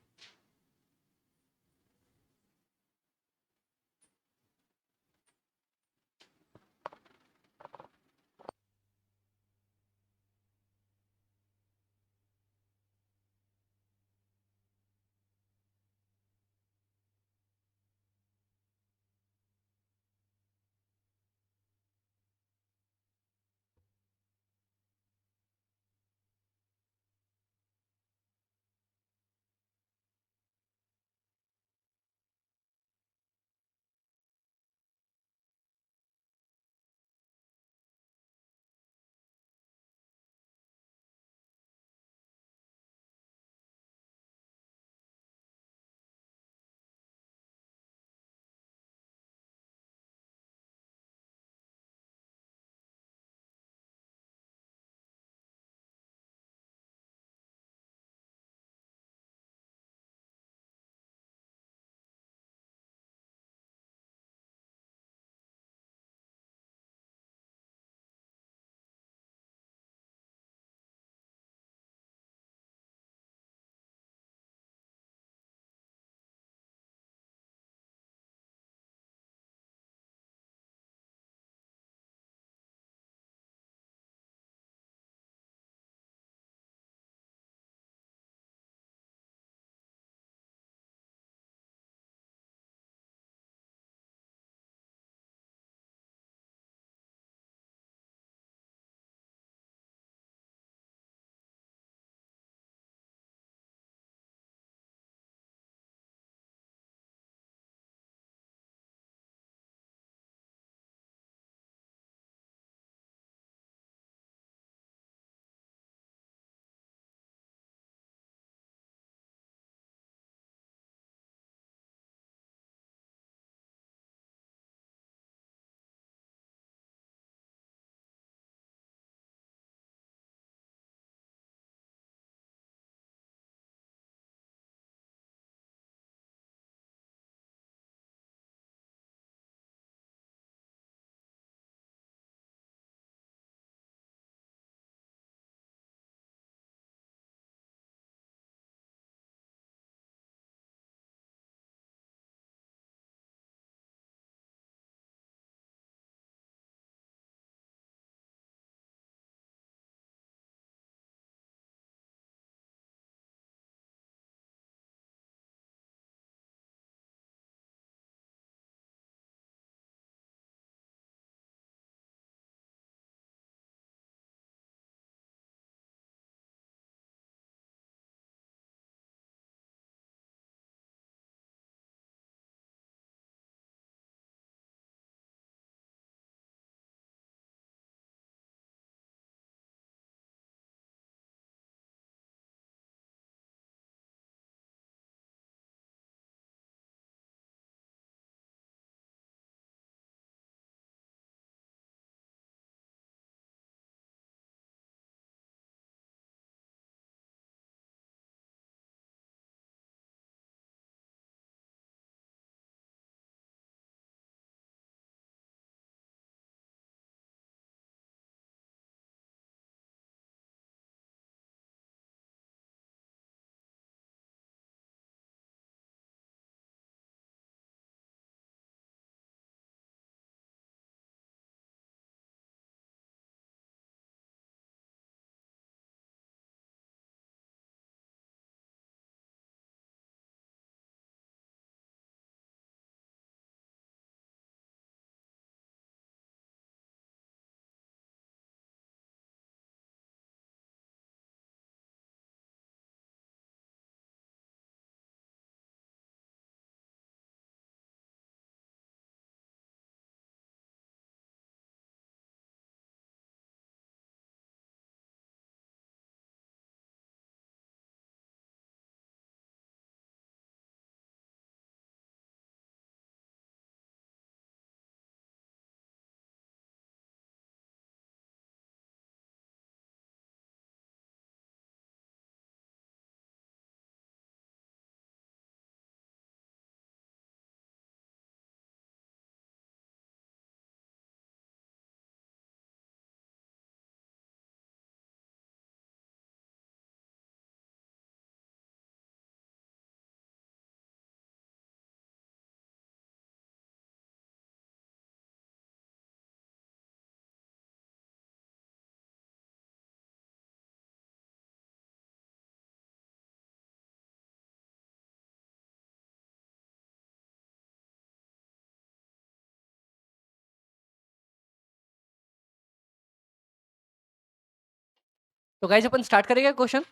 तो गाइस अपन स्टार्ट करेंगे क्वेश्चन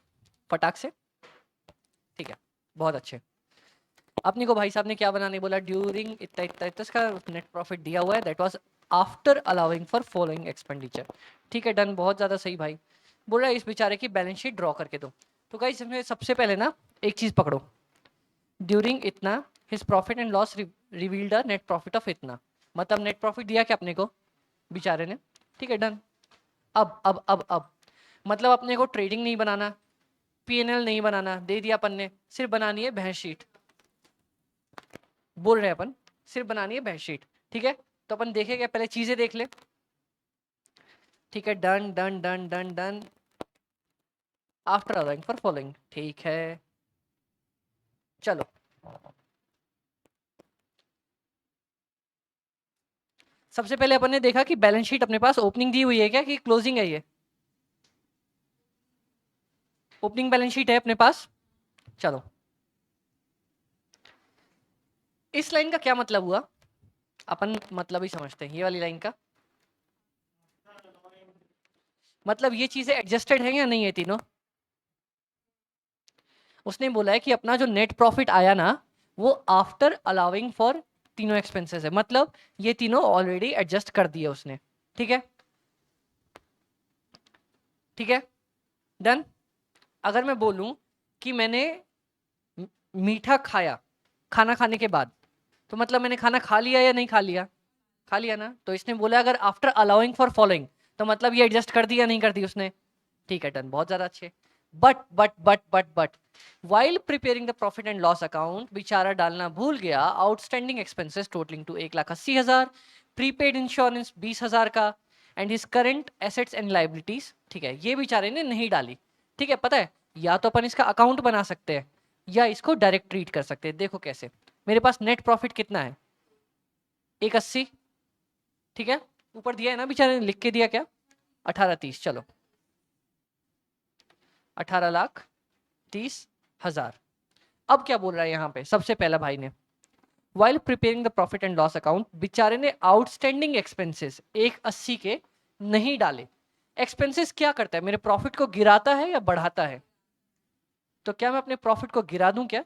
फटाक से, ठीक है, बहुत अच्छे। अपने को भाई साहब ने क्या बनाने बोला, ड्यूरिंग इतना इतना इतना इसका नेट प्रॉफिट दिया हुआ है, that was after allowing for following expenditure. ठीक है, डन, बहुत ज़्यादा सही भाई। बोल रहा है इस बेचारे की बैलेंस शीट ड्रॉ करके दो। तो गाइस इसमें सबसे पहले ना एक चीज़ पकड़ो, ड्यूरिंग इतना his profit and loss revealed a net profit of इतना, मतलब नेट प्रॉफिट दिया क्या अपने को बेचारे ने। ठीक है, डन। अब मतलब अपने को ट्रेडिंग नहीं बनाना, पीएनएल नहीं बनाना, दे दिया अपन ने, सिर्फ बनानी है बैलेंस शीट। बोल रहे हैं अपन सिर्फ बनानी है बैलेंस शीट। ठीक है, तो अपन देखेंगे, पहले चीजें देख ले। ठीक है, done done done done done, after allowing for following. ठीक है, चलो सबसे पहले अपन ने देखा कि बैलेंस शीट अपने पास ओपनिंग दी हुई है क्या कि क्लोजिंग है, ये ओपनिंग बैलेंस शीट है अपने पास। चलो इस लाइन का क्या मतलब हुआ, अपन मतलब ही समझते हैं, ये वाली लाइन का मतलब ये चीजें एडजस्टेड है या नहीं है तीनों। उसने बोला है कि अपना जो नेट प्रॉफिट आया ना, वो आफ्टर अलाउइंग फॉर तीनों एक्सपेंसेस है, मतलब ये तीनों ऑलरेडी एडजस्ट कर दिए उसने। ठीक है, ठीक है, डन। अगर मैं बोलूं कि मैंने मीठा खाया खाना खाने के बाद, तो मतलब मैंने खाना खा लिया या नहीं खा लिया, खा लिया ना। तो इसने बोला अगर आफ्टर अलाउइंग फॉर फॉलोइंग, तो मतलब ये एडजस्ट कर दी या नहीं कर दी उसने। ठीक है, डन, बहुत ज्यादा अच्छे। But while preparing the profit and loss account बेचारा डालना भूल गया outstanding expenses totalling to 1,80,000, prepaid insurance 20,000 का, and his current assets and liabilities. ठीक है, ये बेचारे ने नहीं डाली। ठीक है, पता है, या तो अपन इसका अकाउंट बना सकते हैं या इसको डायरेक्ट ट्रीट कर सकते हैं। देखो कैसे, मेरे पास नेट प्रॉफिट कितना है, 180। ठीक है, ऊपर दिया है ना बेचारे ने, लिख के दिया क्या, 1830। चलो 18,30,000। अब क्या बोल रहा है यहाँ पे सबसे पहला भाई ने, while preparing the profit and loss account बेचारे ने आउटस्टैंडिंग एक्सपेंसेस 180 के नहीं डाले। एक्सपेंसेस क्या करता है, मेरे प्रॉफिट को गिराता है या बढ़ाता है। तो क्या मैं अपने प्रॉफिट को गिरा दूं क्या।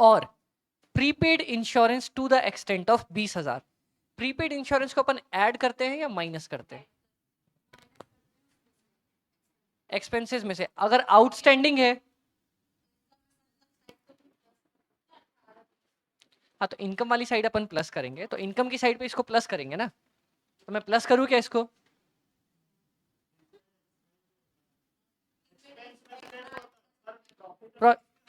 और prepaid insurance to the extent of 20,000, prepaid insurance को अपन ऐड करते हैं या माइनस करते हैं एक्सपेंसेस में से, अगर आउटस्टैंडिंग है। हाँ, तो इनकम वाली साइड अपन प्लस करेंगे, तो इनकम की साइड पे इसको प्लस करेंगे ना, तो मैं प्लस करूँ क्या इसको।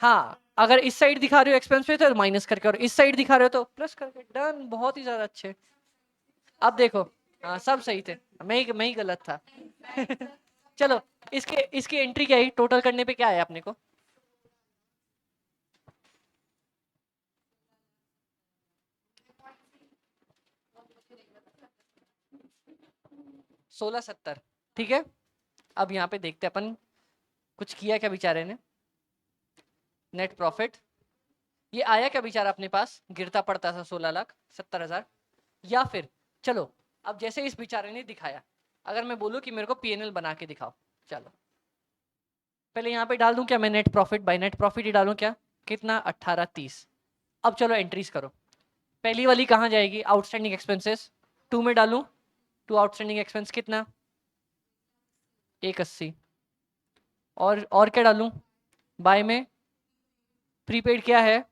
हाँ, अगर इस साइड दिखा रहे हो एक्सपेंस पे तो माइनस करके, और इस साइड दिखा रहे हो तो प्लस करके, डन, बहुत ही ज्यादा अच्छे। अब देखो, हाँ सब सही थे, मैं ही गलत था। चलो इसके इसकी एंट्री क्या है, टोटल करने पे क्या है अपने को, 1670। ठीक है, अब यहाँ पे देखते हैं अपन कुछ किया क्या बेचारे ने। नेट प्रॉफिट ये आया क्या बेचारा अपने पास, गिरता पड़ता था 16,70,000। या फिर चलो, अब जैसे इस बेचारे ने दिखाया, अगर मैं बोलूं कि मेरे को पीएनएल बना के दिखाओ, चलो पहले यहाँ पे डाल दूं क्या मैं, net profit by net profit ही डालूं क्या, कितना, 1830। अब चलो एंट्रीज करो, पहली वाली कहाँ जाएगी, आउटस्टैंडिंग एक्सपेंसेस, 2 में डालूं, टू आउटस्टैंडिंग एक्सपेंस कितना, 180। और क्या डालूं, बाय में प्रीपेड क्या है,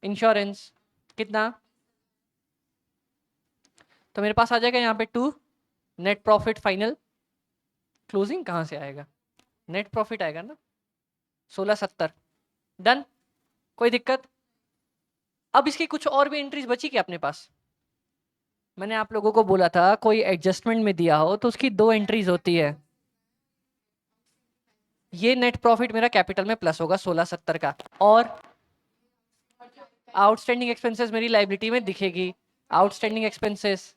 इंश्योरेंस कितना, तो मेरे पास आ जाएगा यहाँ पे 2, नेट प्रॉफिट फाइनल, क्लोजिंग कहाँ से आएगा, नेट प्रॉफिट आएगा ना 1670। डन, कोई दिक्कत। अब इसकी कुछ और भी एंट्रीज बची क्या अपने पास, मैंने आप लोगों को बोला था कोई एडजस्टमेंट में दिया हो तो उसकी 2 एंट्रीज होती है। ये नेट प्रॉफिट मेरा कैपिटल में प्लस होगा 1670 का, और आउटस्टैंडिंग एक्सपेंसेस मेरी लाइबिलिटी में दिखेगी। आउटस्टैंडिंग एक्सपेंसेस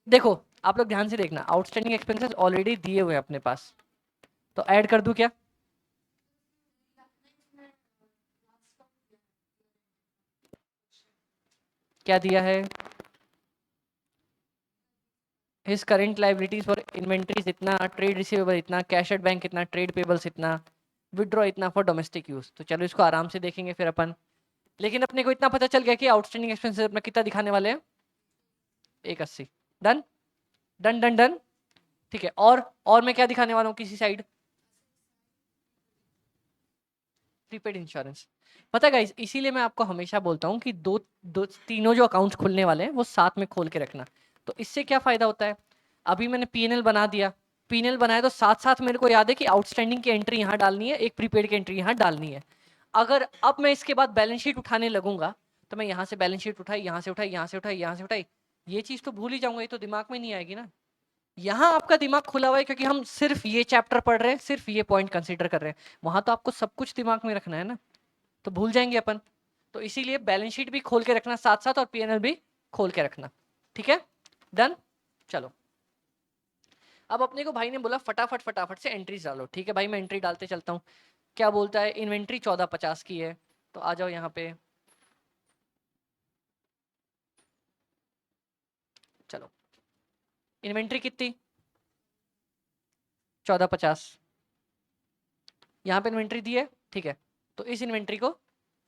देखो, आप लोग ध्यान से देखना, आउटस्टैंडिंग एक्सपेंसेस ऑलरेडी दिए हुए हैं अपने पास, तो ऐड कर दूं क्या, क्या दिया है, his current liabilities for inventories इतना, ट्रेड रिसीवेबल इतना, कैश एट बैंक इतना, ट्रेड पेबल्स इतना, विड्रॉ इतना फॉर डोमेस्टिक यूज। तो चलो इसको आराम से देखेंगे फिर अपन। लेकिन अपने को इतना पता चल गया कि आउटस्टैंडिंग एक्सपेंसेस अपना कितना दिखाने वाले हैं, 180। डन डन डन डन, ठीक है। और मैं क्या दिखाने वाला हूँ किसी साइड, प्रीपेड इंश्योरेंस। पता है गाइस, इसीलिए मैं आपको हमेशा बोलता हूँ कि दो तीनों जो अकाउंट्स खुलने वाले हैं वो साथ में खोल के रखना। तो इससे क्या फायदा होता है, अभी मैंने पीएनएल बना दिया, पीएनएल बनाया तो साथ साथ मेरे को याद है कि आउटस्टैंडिंग की एंट्री यहाँ डालनी है, एक प्रीपेड की एंट्री यहाँ डालनी है। अगर अब मैं इसके बाद बैलेंस शीट उठाने लगूंगा तो मैं यहाँ से बैलेंस शीट उठाई, यहाँ से उठाई, यहाँ से उठाई, यहाँ से उठाई, ये चीज तो भूल ही जाऊंगा, ये तो दिमाग में नहीं आएगी ना। यहाँ आपका दिमाग खुला हुआ है क्योंकि हम सिर्फ ये चैप्टर पढ़ रहे हैं, सिर्फ ये पॉइंट कंसीडर कर रहे हैं। वहां तो आपको सब कुछ दिमाग में रखना है ना, तो भूल जाएंगे अपन। तो इसीलिए बैलेंस शीट भी खोल के रखना साथ साथ, और पीएनएल भी खोल के रखना, ठीक है। डन। चलो अब अपने को भाई ने बोला फटाफट फटाफट से एंट्रीज डालो, ठीक है भाई मैं एंट्री डालते चलता हूँ। क्या बोलता है, इन्वेंट्री 1450 की है, तो आ जाओ यहाँ पे। चलो इन्वेंट्री कितनी, 1450, यहाँ पे इन्वेंट्री दी है, ठीक है। तो इस इन्वेंट्री को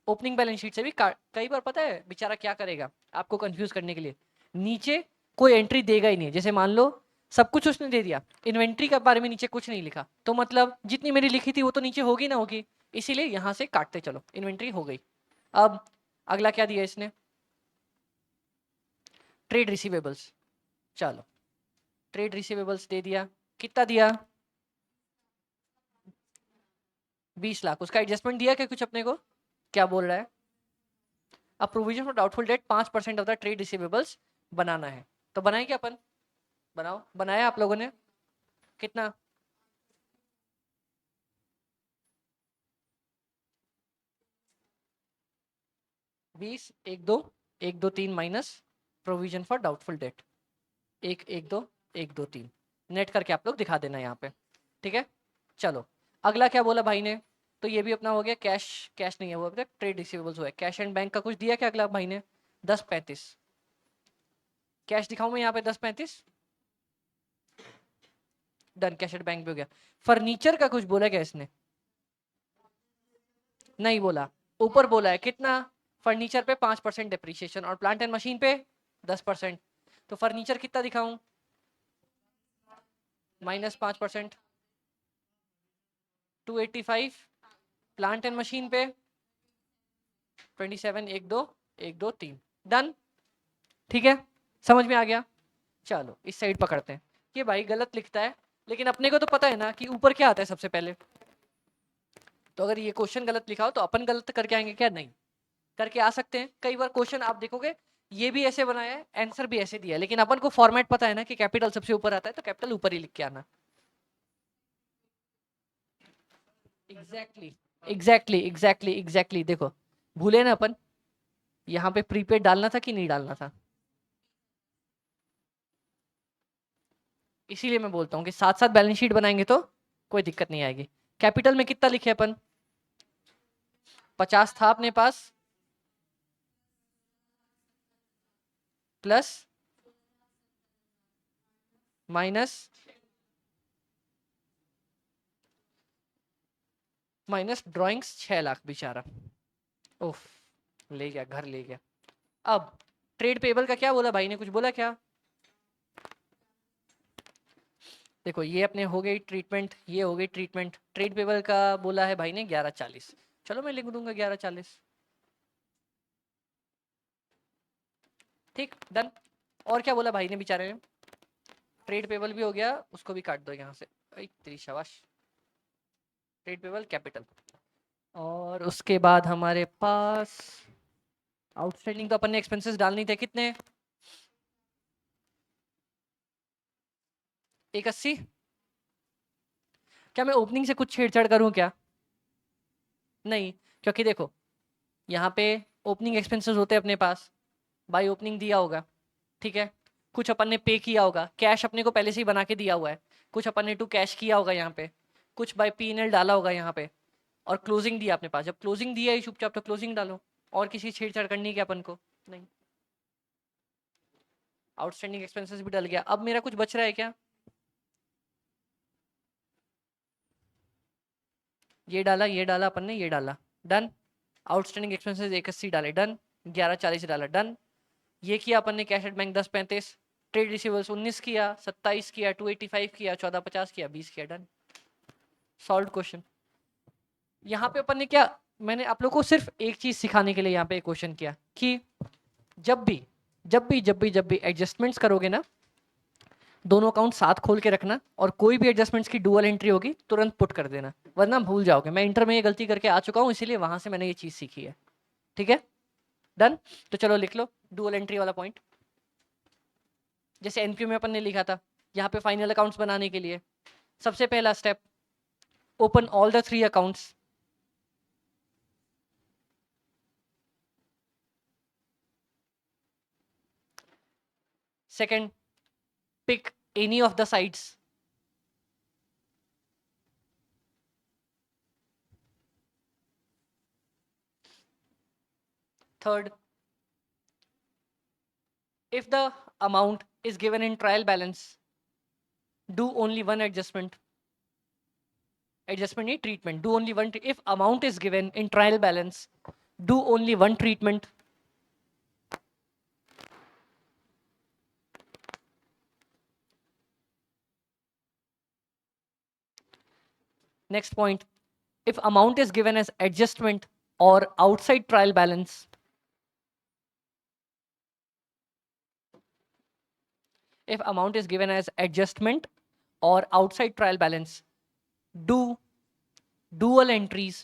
ओपनिंग बैलेंस शीट से भी कई बार पता है बेचारा क्या करेगा आपको कंफ्यूज करने के लिए, नीचे कोई एंट्री देगा ही नहीं। जैसे मान लो सब कुछ उसने दे दिया, इन्वेंट्री के बारे में नीचे कुछ नहीं लिखा, तो मतलब जितनी मेरी लिखी थी वो तो नीचे होगी ना होगी, इसीलिए यहां से काटते चलो, इन्वेंट्री हो गई। अब अगला क्या दिया इसने, ट्रेड रिसीवेबल्स। चलो ट्रेड रिसीवेबल्स दे दिया, कितना दिया, 20 लाख। उसका एडजस्टमेंट दिया क्या कुछ अपने को, क्या बोल रहा है, अब provision for doubtful debt 5% of the trade receivables बनाना है। तो बनाए क्या अपन, बनाओ, बनाया आप लोगों ने, कितना, बीस, एक दो तीन minus provision for doubtful date, एक दो, एक दो तीन, नेट करके आप लोग दिखा देना यहाँ पे, ठीक है। चलो अगला क्या बोला भाई ने, तो ये भी अपना हो गया कैश, कैश नहीं है वो, ट्रेड रिसीवेबल्स हुआ है। कैश एंड बैंक का कुछ दिया क्या अगला भाई ने, 1035, कैश दिखाऊं मैं यहाँ पे 1035, डन, कैश एंड बैंक भी हो गया। फर्नीचर का कुछ बोला क्या इसने, नहीं बोला, ऊपर बोला है कितना, फर्नीचर पे 5% डिप्रिसिएशन और प्लांट एंड मशीन पे 10%। तो फर्नीचर कितना दिखाऊं, -5%, 285, प्लांट एंड मशीन पे 27, एक दो तीन, डन, ठीक है, समझ में आ गया। चलो इस साइड पकड़ते हैं, ये भाई गलत लिखता है, लेकिन अपने को तो पता है ना कि ऊपर क्या आता है सबसे पहले। तो अगर ये क्वेश्चन गलत लिखा हो तो अपन गलत करके आएंगे क्या, नहीं करके आ सकते हैं। कई बार क्वेश्चन आप देखोगे ये भी ऐसे बनाया है, आंसर भी ऐसे दिया है, लेकिन अपन को फॉर्मेट पता है ना कि कैपिटल सबसे ऊपर आता है, तो कैपिटल ऊपर ही लिख के आना। एग्जैक्टली एग्जैक्टली एग्जैक्टली एग्जैक्टली, देखो भूले ना अपन, यहाँ पे प्रीपेड डालना था कि नहीं डालना था, इसीलिए मैं बोलता हूँ कि साथ साथ बैलेंस शीट बनाएंगे तो कोई दिक्कत नहीं आएगी। कैपिटल में कितना लिखे अपन, 50 था अपने पास, plus minus, minus drawings 6 lakh बेचारा, उफ, ले गया, घर ले गया। अब ट्रेड पेबल का क्या बोला भाई ने, कुछ बोला क्या, देखो ये अपने हो गई ट्रीटमेंट, ये हो गई ट्रीटमेंट, ट्रेड पेबल का बोला है भाई ने 1140, चलो मैं लिख दूंगा 1140, ठीक, डन। और क्या बोला भाई ने बेचारे ने, ट्रेड पेबल भी हो गया, उसको भी काट दो यहाँ से, तेरी शाबाश, ट्रेड पेबल कैपिटल। और उसके बाद हमारे पास आउटस्टैंडिंग, तो अपन ने एक्सपेंसेस डालने थे कितने, 180। क्या मैं ओपनिंग से कुछ छेड़छाड़ करूं क्या, नहीं, क्योंकि देखो यहाँ पे ओपनिंग एक्सपेंसेस होते हैं अपने पास, बाई ओपनिंग दिया होगा, ठीक है, कुछ अपन ने पे किया होगा, कैश अपने को पहले से ही बना के दिया हुआ है, कुछ अपन ने टू कैश किया होगा यहाँ पे, कुछ बाय P&L डाला होगा यहाँ पे, और क्लोजिंग दिया अपने पास, जब क्लोजिंग दिया है चुपचाप तो क्लोजिंग डालो, और किसी छेड़छाड़ करनी है क्या अपन को, नहीं। आउटस्टैंडिंग एक्सपेंसेस भी डल गया। अब मेरा कुछ बच रहा है क्या? ये डाला अपन ने, ये डाला, डन। आउटस्टैंडिंग एक्सपेंसेस 81 डाले, डन। 1140 डाला, डन। ये किया अपन ने cash at bank 1035, trade receivables 19 किया, 27 किया, 285 किया, 1450 किया, 20 किया, डन। Solve question. यहाँ पे अपन ने क्या, मैंने आप लोग को सिर्फ एक चीज सिखाने के लिए यहाँ पे क्वेश्चन किया कि जब भी एडजस्टमेंट्स करोगे ना, दोनों अकाउंट साथ खोल के रखना, और कोई भी एडजस्टमेंट्स की डुअल एंट्री होगी तुरंत पुट कर देना, वरना भूल जाओगे। मैं इंटर में ये गलती करके आ चुका हूँ, इसीलिए वहां से मैंने ये चीज सीखी है, ठीक है, डन। तो चलो लिख लो डुअल एंट्री वाला पॉइंट। जैसे एनपीओ में अपन ने लिखा था, यहाँ पे फाइनल अकाउंट्स बनाने के लिए सबसे पहला step, open all the 3 accounts. Second, pick any of the sides. Third, if the amount is given in trial balance, do only one adjustment. Adjustment is treatment. Do only one. If amount is given in trial balance, do only one treatment. Next point, if amount is given as adjustment or outside trial balance, if amount is given as adjustment or outside trial balance, do dual entries.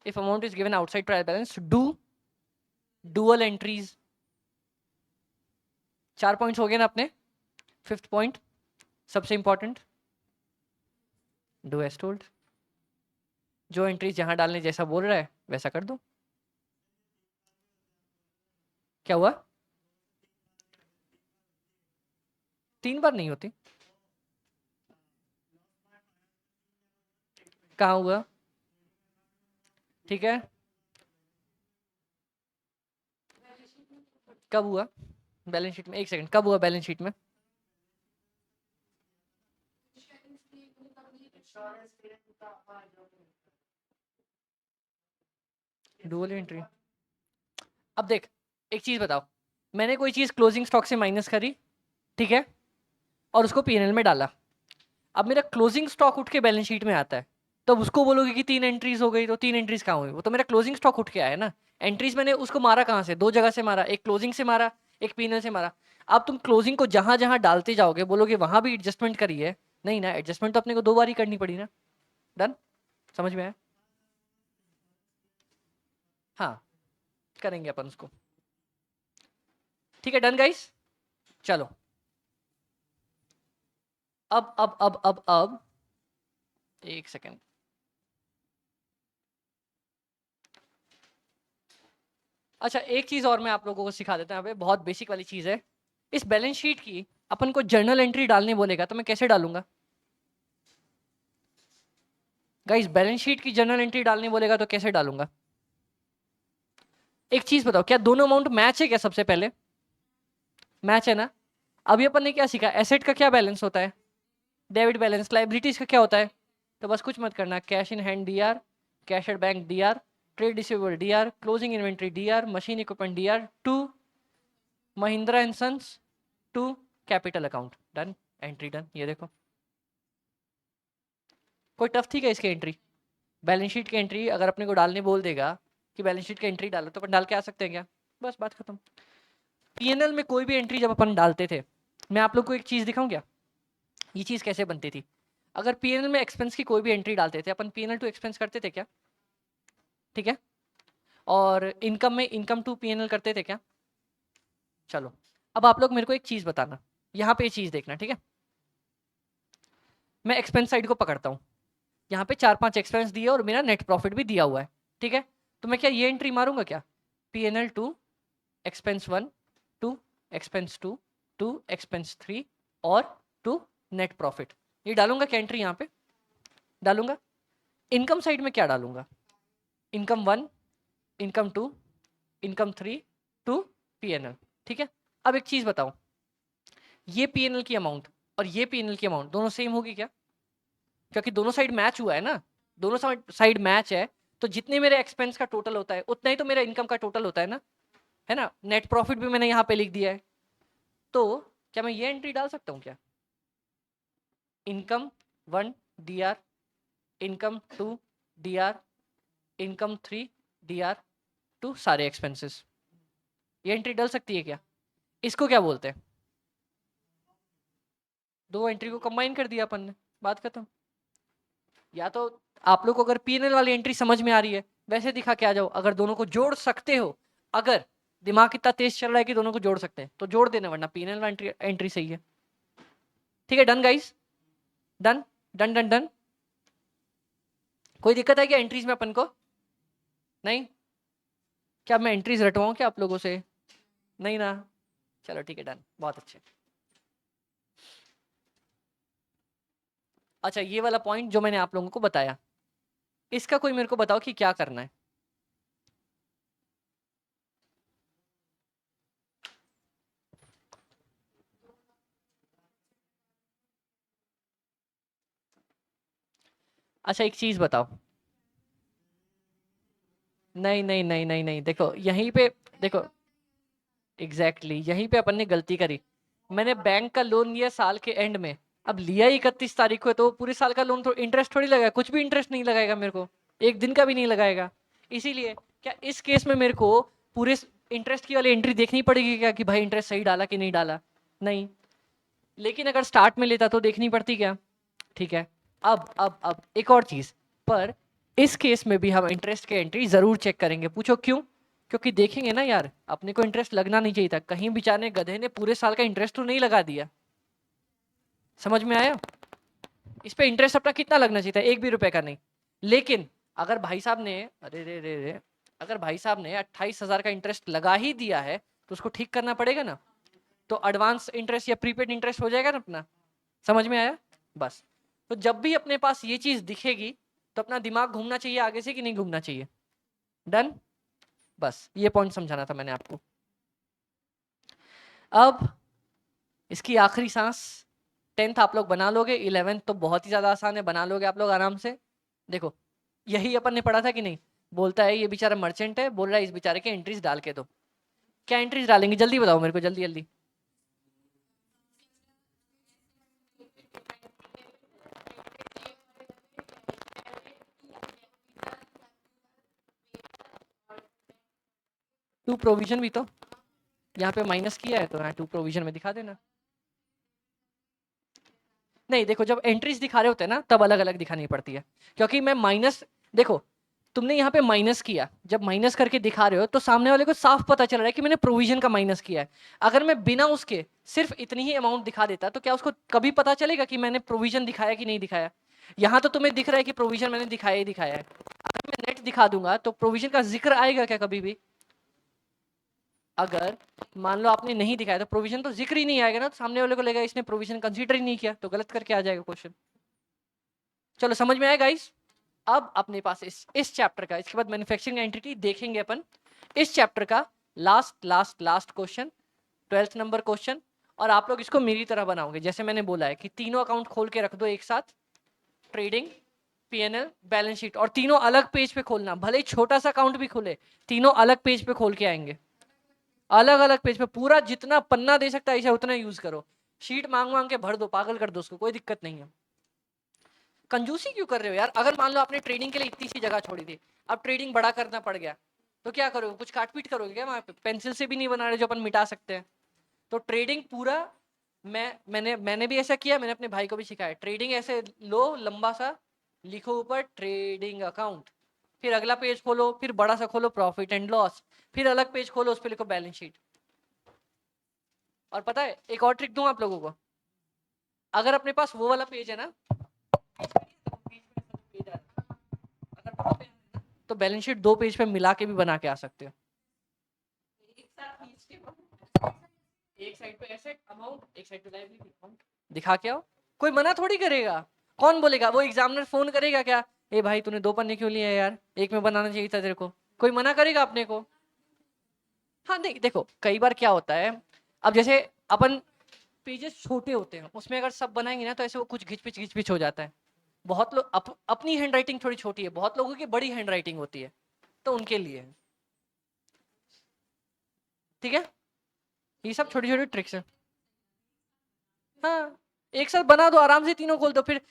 If amount is given outside trial balance, do dual entries. 4 points हो गए ना अपने। 5th पॉइंट सबसे इंपॉर्टेंट, डू एज टोल्ड। जो एंट्रीज जहां डालने जैसा बोल रहा है वैसा कर दो। क्या हुआ? 3 बार नहीं होती। कहाँ हुआ? ठीक है, कब हुआ बैलेंस शीट में? एक सेकंड, कब हुआ बैलेंस शीट में? Dual entry. अब देख, एक चीज बताओ, मैंने कोई चीज क्लोजिंग स्टॉक से माइनस करी, ठीक है, और उसको पीएनएल में डाला। अब मेरा क्लोजिंग स्टॉक उठ के बैलेंस शीट में आता है, तब उसको बोलोगे कि 3 एंट्रीज हो गई, तो 3 एंट्रीज कहाँ हुई? वो तो मेरा क्लोजिंग स्टॉक उठ के आया ना। एंट्रीज मैंने उसको मारा कहाँ से? 2 जगह से मारा, एक क्लोजिंग से मारा, एक पीएनएल से मारा। अब तुम क्लोजिंग को जहां जहां डालते जाओगे बोलोगे वहां भी एडजस्टमेंट करी है, नहीं ना, एडजस्टमेंट तो अपने को 2 बार ही करनी पड़ी ना। डन, समझ में आया? हाँ, करेंगे अपन उसको, ठीक है, डन गाइस। चलो अब एक सेकेंड, अच्छा एक चीज और मैं आप लोगों को सिखा देता हूँ, बहुत बेसिक वाली चीज है। इस बैलेंस शीट की अपन को जर्नल एंट्री डालने बोलेगा तो मैं कैसे डालूंगा गाइस? बैलेंस शीट की जर्नल एंट्री डालने बोलेगा तो कैसे डालूंगा? एक चीज बताओ, क्या दोनों अमाउंट मैच है क्या? सबसे पहले मैच है ना। अभी अपन ने क्या सीखा? एसेट का क्या बैलेंस होता है? Debit balance. लाइबिलिटीज का क्या होता है? तो बस कुछ मत करना, cash in hand D R, cash at bank D R, trade receivable D R, closing inventory D R, machine equipment D R to Mahindra and sons to capital account. Done, entry done. ये देखो, कोई टफ थी क्या इसकी एंट्री? बैलेंस शीट की एंट्री अगर अपने को डालने बोल देगा कि बैलेंस शीट की एंट्री डालो तो अपन डाल के आ सकते हैं क्या? बस बात खत्म। पीएनएल में कोई भी एंट्री जब अपन डालते थे, मैं आप लोग को एक चीज दिखाऊं क्या, ये चीज कैसे बनती थी? अगर पीएनएल में एक्सपेंस की कोई भी एंट्री डालते थे अपन, पीएनएल टू एक्सपेंस करते थे क्या? ठीक है, और इनकम में इनकम टू पीएनएल करते थे क्या? चलो अब आप लोग मेरे को एक चीज बताना, यहाँ पे ये चीज देखना, ठीक है। मैं एक्सपेंस साइड को पकड़ता हूँ, यहाँ पे 4-5 एक्सपेंस दिए और मेरा नेट प्रॉफिट भी दिया हुआ है, ठीक है। तो मैं क्या ये एंट्री मारूंगा क्या? PNL to expense 1 to expense 2 to expense 3 और टू नेट प्रॉफिट, ये डालूंगा क्या एंट्री? यहाँ पे डालूंगा। इनकम साइड में क्या डालूंगा? Income 1, income 2, income 3 to PNL. ठीक है, अब एक चीज बताओ, ये पीएनएल की अमाउंट और ये पीएनएल की अमाउंट दोनों सेम होगी क्या? क्योंकि दोनों साइड मैच हुआ है ना, दोनों साइड मैच है, तो जितने मेरे एक्सपेंस का टोटल होता है उतना ही तो मेरा इनकम का टोटल होता है ना। नेट प्रॉफिट भी मैंने यहाँ पे लिख दिया है, तो क्या मैं ये एंट्री डाल सकता हूँ क्या? Income 1 DR, income 2 DR, income 3 DR to सारे एक्सपेंसेस, ये एंट्री डल सकती है क्या? इसको क्या बोलते हैं? दो एंट्री को कंबाइन कर दिया अपन ने, बात खत्म। या तो आप लोग को अगर पीएनएल वाली एंट्री समझ में आ रही है वैसे दिखा के आ जाओ, अगर दोनों को जोड़ सकते हो, अगर दिमाग इतना तेज चल रहा है कि दोनों को जोड़ सकते हैं तो जोड़ देना, वरना पीएनएल वाली एंट्री सही है। ठीक है, done guys, done done done done. कोई दिक्कत है क्या एंट्रीज में अपन को? नहीं? क्या मैं एंट्रीज रटवाऊं क्या आप लोगों से? नहीं ना? चलो ठीक है, डन, बहुत अच्छे। अच्छा, ये वाला पॉइंट जो मैंने आप लोगों को बताया, इसका कोई मेरे को बताओ कि क्या करना है। अच्छा एक चीज बताओ, नहीं नहीं नहीं नहीं नहीं, देखो यहीं पे, देखो एग्जैक्टली यहीं पे अपन ने गलती करी। मैंने बैंक का लोन लिया साल के एंड में, अब लिया 31 तारीख को है, तो पूरे साल का लोन तो इंटरेस्ट थोड़ी लगाएगा, कुछ भी इंटरेस्ट नहीं लगाएगा मेरे को, एक दिन का भी नहीं लगाएगा। इसीलिए क्या इस केस में मेरे को पूरे इंटरेस्ट की वाली एंट्री देखनी पड़ेगी क्या, कि भाई इंटरेस्ट सही डाला कि नहीं डाला? नहीं। लेकिन अगर स्टार्ट में लेता तो देखनी पड़ती क्या? ठीक है, अब एक और चीज, पर इस केस में भी हम इंटरेस्ट की एंट्री जरूर चेक करेंगे। पूछो क्यों? क्योंकि देखेंगे ना यार, अपने को इंटरेस्ट लगना नहीं चाहिए था, कहीं बेचारे गधे ने पूरे साल का इंटरेस्ट तो नहीं लगा दिया। समझ में आया? इस पे इंटरेस्ट अपना कितना लगना चाहिए था? 1 भी रुपए का नहीं। लेकिन अगर भाई साहब ने, अरे रे रे रे, अगर भाई साहब ने 28,000 का इंटरेस्ट लगा ही दिया है तो उसको ठीक करना पड़ेगा ना, तो एडवांस इंटरेस्ट या प्रीपेड इंटरेस्ट हो जाएगा ना अपना। समझ में आया? बस, तो जब भी अपने पास ये चीज दिखेगी तो अपना दिमाग घूमना चाहिए आगे से कि नहीं घूमना चाहिए? डन, बस ये पॉइंट समझाना था मैंने आपको। अब इसकी आखिरी सांस, 10th आप लोग बना लोगे, 11th तो बहुत ही ज्यादा आसान है, बना लोगे आप लोग आराम से। देखो यही अपन ने पढ़ा था कि नहीं? बोलता है ये बेचारा मर्चेंट है, बोल रहा है इस बेचारे के एंट्रीज डाल के दो। क्या एंट्रीज डालेंगे जल्दी बताओ मेरे को, जल्दी जल्दी। टू प्रोविजन भी तो यहाँ पे माइनस किया है, तो यहाँ टू प्रोविजन में दिखा देना। नहीं देखो, जब एंट्रीज दिखा रहे होते हैं ना तब अलग अलग दिखानी पड़ती है, क्योंकि मैं माइनस, देखो तुमने यहाँ पे माइनस किया, जब माइनस करके दिखा रहे हो तो सामने वाले को साफ पता चल रहा है कि मैंने प्रोविजन का माइनस किया है। अगर मैं बिना उसके सिर्फ इतनी ही अमाउंट दिखा देता तो क्या उसको कभी पता चलेगा कि मैंने प्रोविजन दिखाया कि नहीं दिखाया? यहाँ तो तुम्हें दिख रहा है कि प्रोविजन मैंने दिखाया ही दिखाया है। अगर मैं नेट दिखा दूंगा तो प्रोविजन का जिक्र आएगा क्या कभी भी? अगर मान लो आपने नहीं दिखाया तो प्रोविजन तो जिक्र ही नहीं आएगा ना, तो सामने वाले को लगेगा इसने प्रोविजन कंसीडर ही नहीं किया, तो गलत करके आ जाएगा क्वेश्चन। चलो समझ में आया गाइस? अब अपने पास इस चैप्टर का, इसके बाद मैन्युफैक्चरिंग एंटिटी देखेंगे अपन, इस चैप्टर का last last last question, 12th number question. और आप लोग इसको मेरी तरह बनाओगे, जैसे मैंने बोला है कि तीनों अकाउंट खोल के रख दो एक साथ, ट्रेडिंग, पीएनएल, बैलेंस शीट, और तीनों अलग पेज पे खोलना, भले ही छोटा सा अकाउंट भी खोले, तीनों अलग पेज पे खोल के आएंगे, अलग अलग पेज पे, पूरा जितना पन्ना दे सकता है इसे उतना यूज करो, शीट मांग मांग के भर दो, पागल कर दो उसको, कोई दिक्कत नहीं है। कंजूसी क्यों कर रहे हो यार? अगर मान लो आपने ट्रेडिंग के लिए इतनी सी जगह छोड़ी थी, अब ट्रेडिंग बड़ा करना पड़ गया, तो क्या करोगे? कुछ काटपीट करोगे क्या वहां पे? पेंसिल से भी नहीं बना रहे जो अपन मिटा सकते हैं। तो ट्रेडिंग पूरा, मैंने भी ऐसा किया, मैंने अपने भाई को भी सिखाया, ट्रेडिंग ऐसे लो, लंबा सा लिखो ऊपर ट्रेडिंग अकाउंट, फिर अगला पेज खोलो, फिर बड़ा सा खोलो प्रॉफिट एंड लॉस, फिर अलग पेज खोलो उस पर लिखो बैलेंस शीट। और पता है एक और ट्रिक दूं आप लोगों को, अगर अपने पास वो वाला पेज है ना, तो बैलेंस शीट 2 पेज पे मिला के भी बना के आ सकते हो। एक साइड पे एसेट अमाउंट, एक साइड पे लायबिलिटी अमाउंट, दिखा के आओ, कोई मना थोड़ी करेगा। कौन बोलेगा? वो एग्जामिनर फोन करेगा क्या, ए भाई तूने 2 पन्ने क्यों लिए यार, एक में बनाना चाहिए था तेरे को, कोई मना करेगा अपने को? हाँ नहीं देखो कई बार क्या होता है, अब जैसे अपन पेजेस छोटे होते हैं उसमें अगर सब बनाएंगे ना तो ऐसे वो कुछ घिच पिच हो जाता है। बहुत लोग अपनी हैंड राइटिंग थोड़ी छोटी है, बहुत लोगों की बड़ी हैंड राइटिंग होती है, तो उनके लिए है। ठीक है, ये सब छोटी छोटी ट्रिक्स है। हाँ, एक साथ बना दो आराम से, तीनों खोल दो फिर।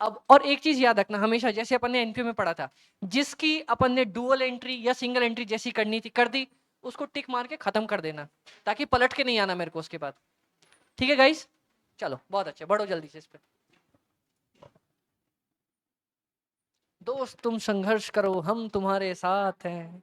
अब और एक चीज याद रखना हमेशा, जैसे अपन ने एनपीओ में पढ़ा था, जिसकी अपन ने डुअल एंट्री या सिंगल एंट्री जैसी करनी थी कर दी, उसको टिक मार के खत्म कर देना, ताकि पलट के नहीं आना मेरे को उसके बाद। ठीक है गाइस, चलो बहुत अच्छे, बढ़ो जल्दी से इस पे। दोस्त तुम संघर्ष करो, हम तुम्हारे साथ हैं।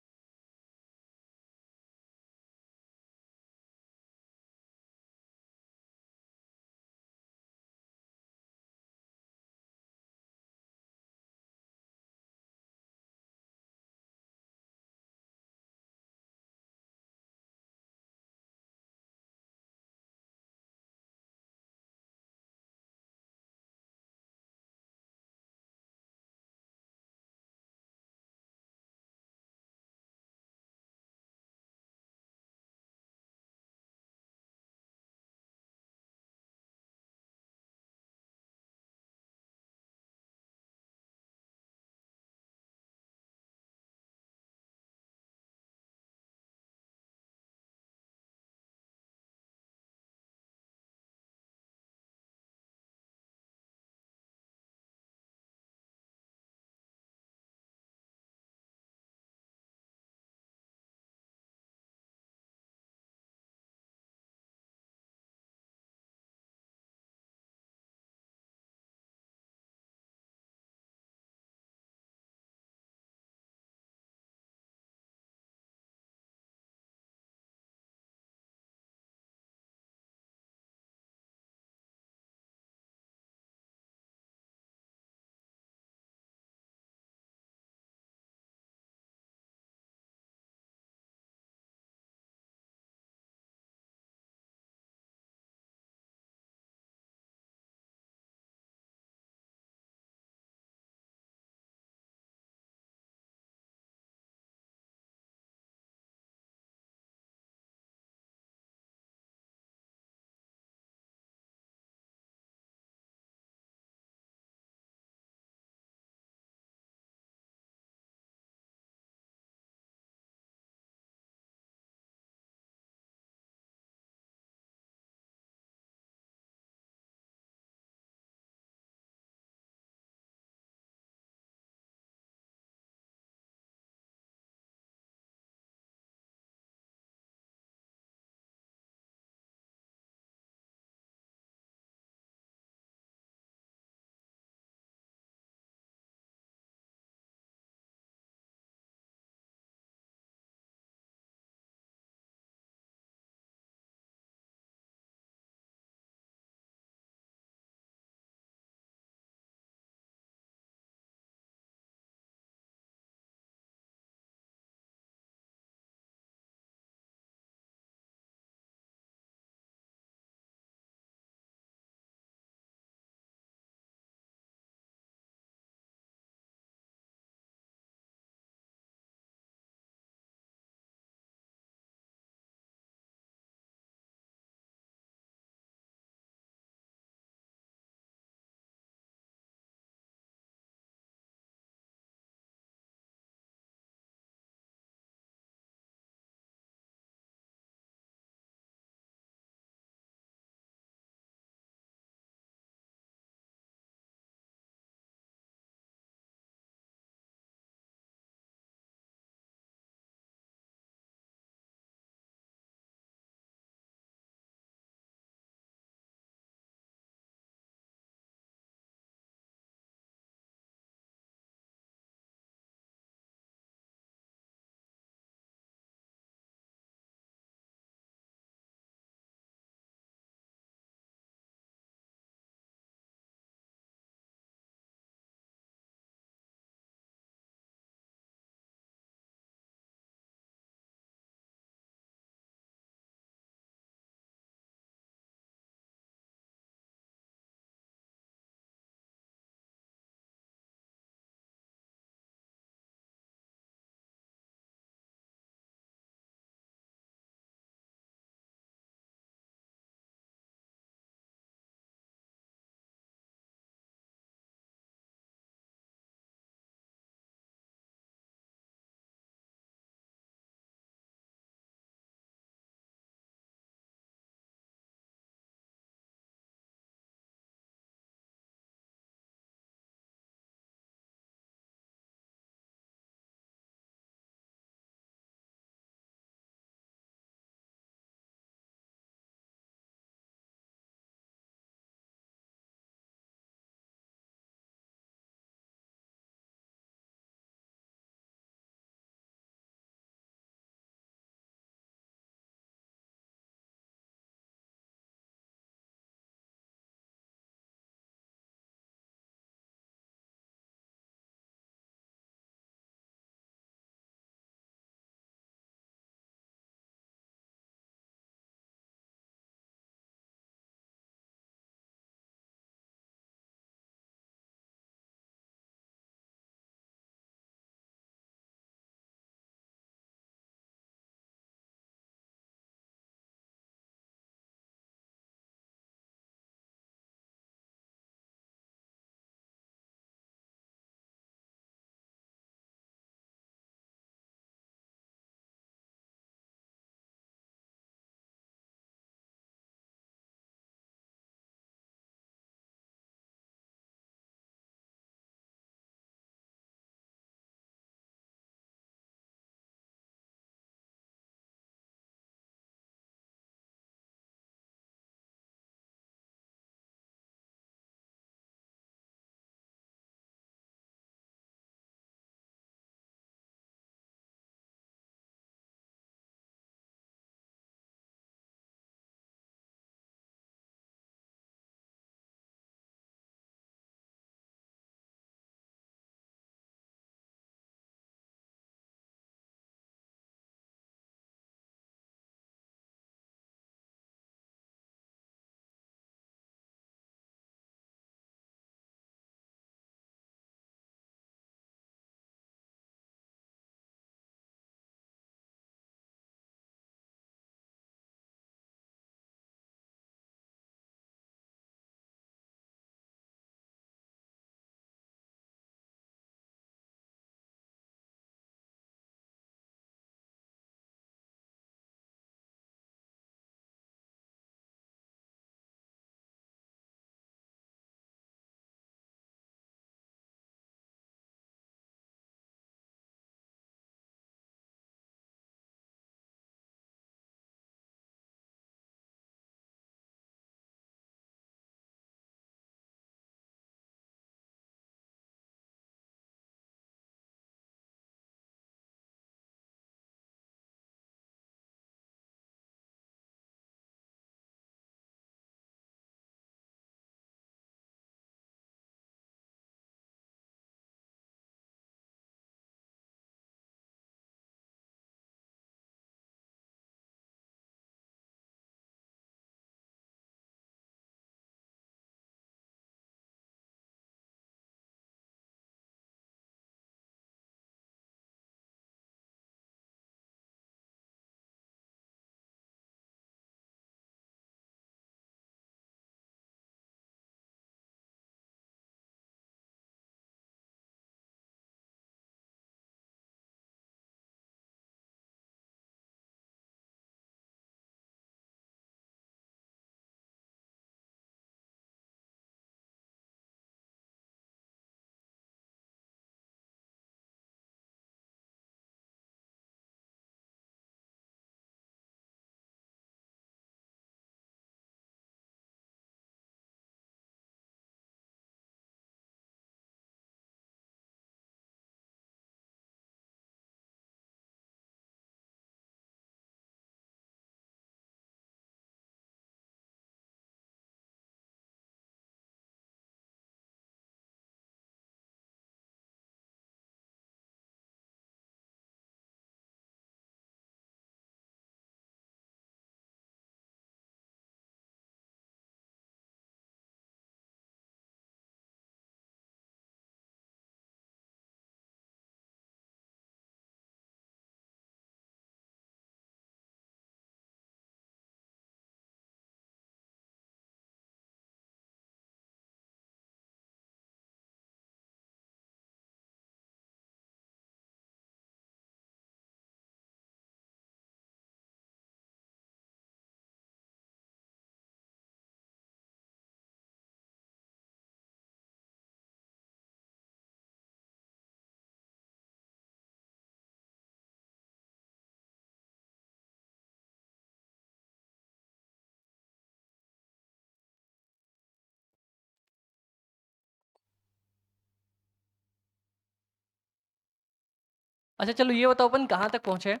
अच्छा चलो ये बताओ अपन कहाँ तक पहुंचे हैं?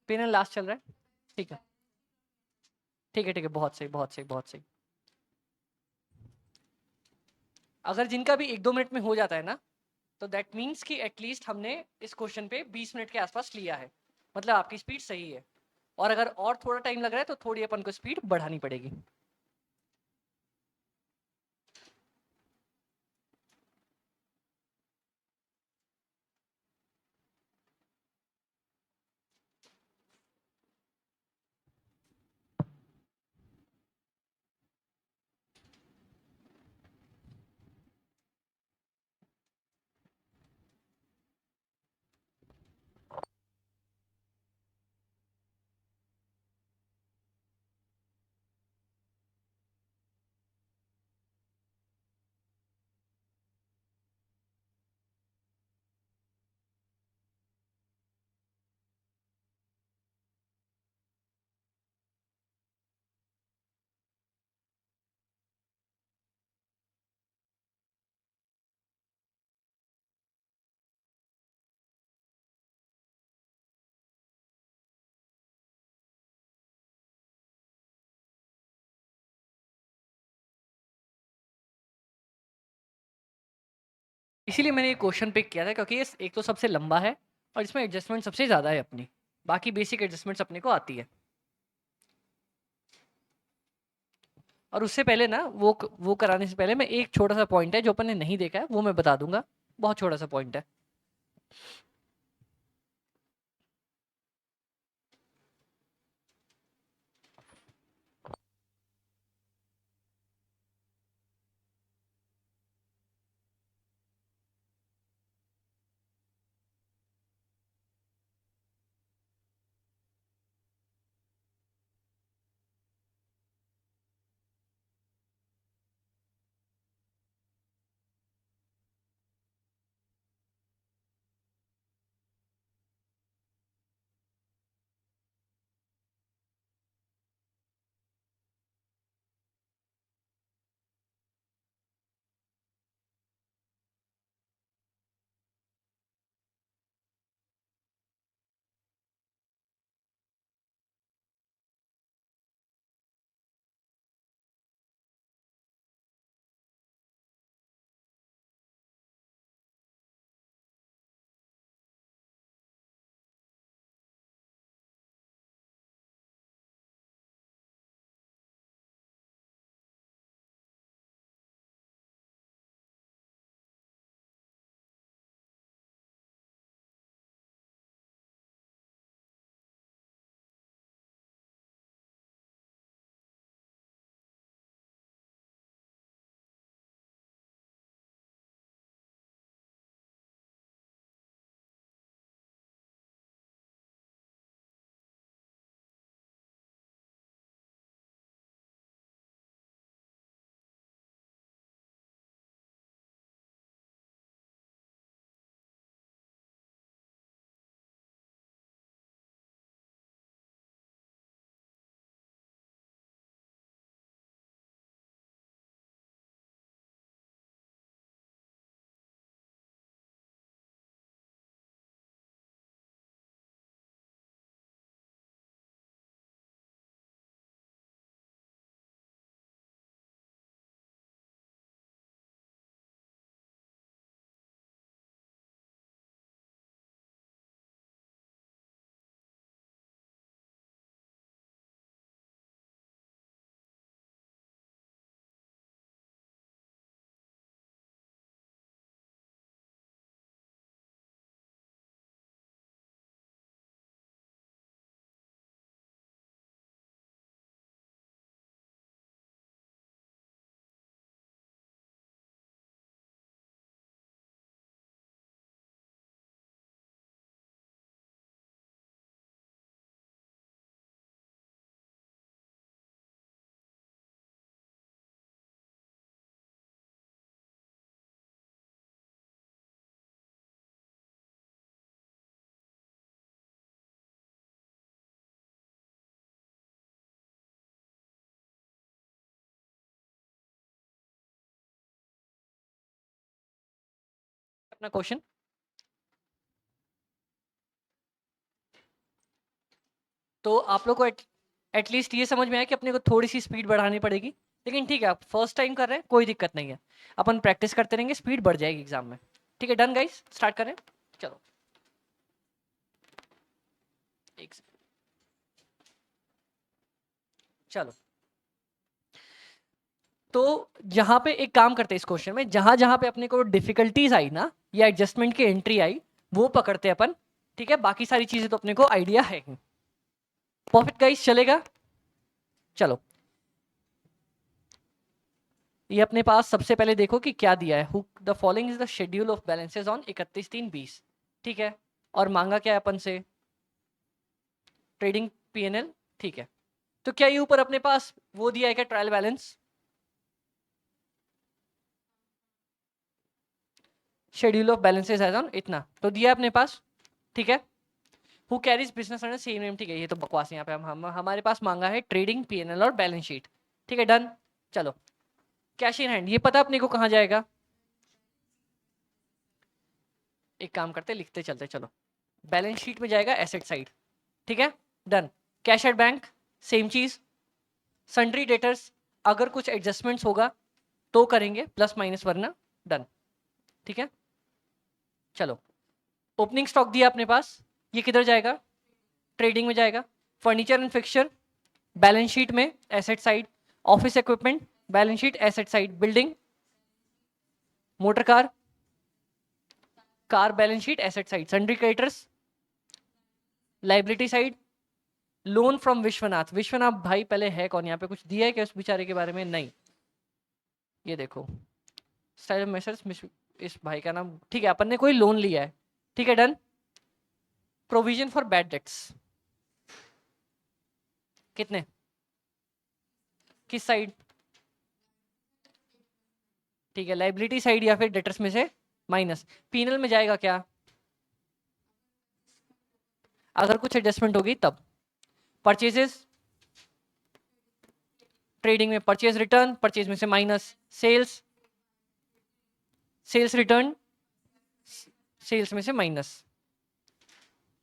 पेन एंड लास्ट चल रहा है, ठीक है ठीक है ठीक है, बहुत सही बहुत सही बहुत सही। अगर जिनका भी 1-2 मिनट में हो जाता है ना, तो दैट मीन्स कि एटलीस्ट हमने इस क्वेश्चन पे 20 मिनट के आसपास लिया है, मतलब आपकी स्पीड सही है। और अगर और थोड़ा टाइम लग रहा है तो थोड़ी अपन को स्पीड बढ़ानी पड़ेगी। इसीलिए मैंने ये क्वेश्चन पिक किया था, क्योंकि ये एक तो सबसे लंबा है और इसमें एडजस्टमेंट सबसे ज़्यादा है अपनी। बाकी बेसिक एडजस्टमेंट्स अपने को आती है। और उससे पहले ना वो कराने से पहले मैं एक छोटा सा पॉइंट है जो अपन ने नहीं देखा है वो मैं बता दूंगा। बहुत छोटा सा पॉइंट है। अपना क्वेश्चन तो आप लोग को एटलीस्ट ये समझ में आया कि अपने को थोड़ी सी स्पीड बढ़ानी पड़ेगी, लेकिन ठीक है, आप फर्स्ट टाइम कर रहे हैं, कोई दिक्कत नहीं है, अपन प्रैक्टिस करते रहेंगे, स्पीड बढ़ जाएगी एग्जाम में। ठीक है, डन गाइस, स्टार्ट करें। चलो एक सेकंड, चलो। तो जहां पे एक काम करते हैं इस क्वेश्चन में, जहां जहां पे अपने को डिफिकल्टीज आई ना या एडजस्टमेंट की एंट्री आई, वो पकड़ते हैं अपन। ठीक है, बाकी सारी चीजें तो अपने को आइडिया है। परफेक्ट गाइस, चलेगा। चलो, ये अपने पास सबसे पहले देखो कि क्या दिया है। Who the following is the schedule of balances on 31/3/20। ठीक है, और मांगा क्या है अपन से, ट्रेडिंग पीएनएल। ठीक है, तो क्या ये ऊपर अपने पास वो दिया है क्या, trial balance, schedule of balances as on इतना तो दिया है अपने पास। ठीक है, who carries business under same name. ठीक है, ये तो बकवास, यहाँ पे हमारे पास मांगा है ट्रेडिंग पीएनएल और बैलेंस शीट। ठीक है, डन। चलो, कैश इन हैंड, ये पता अपने को कहाँ जाएगा, एक काम करते लिखते चलते, चलो। बैलेंस शीट में जाएगा एसेट साइड। ठीक है, done. Cash at bank, same चीज। सन्ड्री डेटर्स, अगर कुछ एडजस्टमेंट्स होगा तो करेंगे, प्लस माइनस, वरना डन। ठीक है, चलो। ओपनिंग स्टॉक दिया अपने पास, ये किधर जाएगा, ट्रेडिंग में जाएगा। Furniture and fixture, balance sheet में asset side. Office equipment, balance sheet asset side. Building, motor car, car balance sheet asset side. Sundry creditors, liability side. Loan from Vishwanath, Vishwanath भाई पहले है कौन, यहाँ पे कुछ दिया है क्या उस बेचारे के बारे में, नहीं। ये देखो, स्टाइल मेसर्स, इस भाई का नाम, ठीक है, अपन ने कोई लोन लिया है। ठीक है, done. Provision for bad debts, कितने, किस साइड, ठीक है, लाइबिलिटी साइड या फिर डेटर्स में से माइनस। पीनल में जाएगा क्या, अगर कुछ एडजस्टमेंट होगी तब। परचेजेस, ट्रेडिंग में परचेज रिटर्न, परचेज में से minus. Sales, sales return, sales में से माइनस।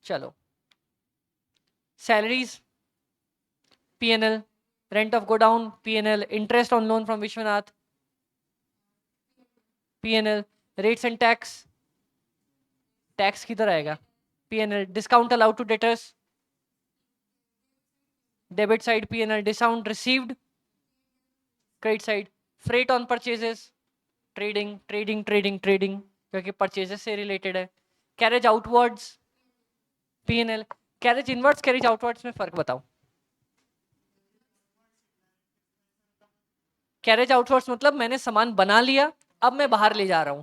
चलो, salaries PNL, rent of godown PNL, interest on loan from Vishwanath PNL, rates and tax, tax किधर आएगा, PNL. Discount allowed to debtors, debit side PNL. Discount received, credit side. Freight on purchases, trading trading trading trading, क्योंकि परचेजेस से रिलेटेड है। Carriage outwards PNL. Carriage inwards, carriage outwards में फर्क बताओ। कैरेज आउटवर्ड्स मतलब मैंने सामान बना लिया, अब मैं बाहर ले जा रहा हूं,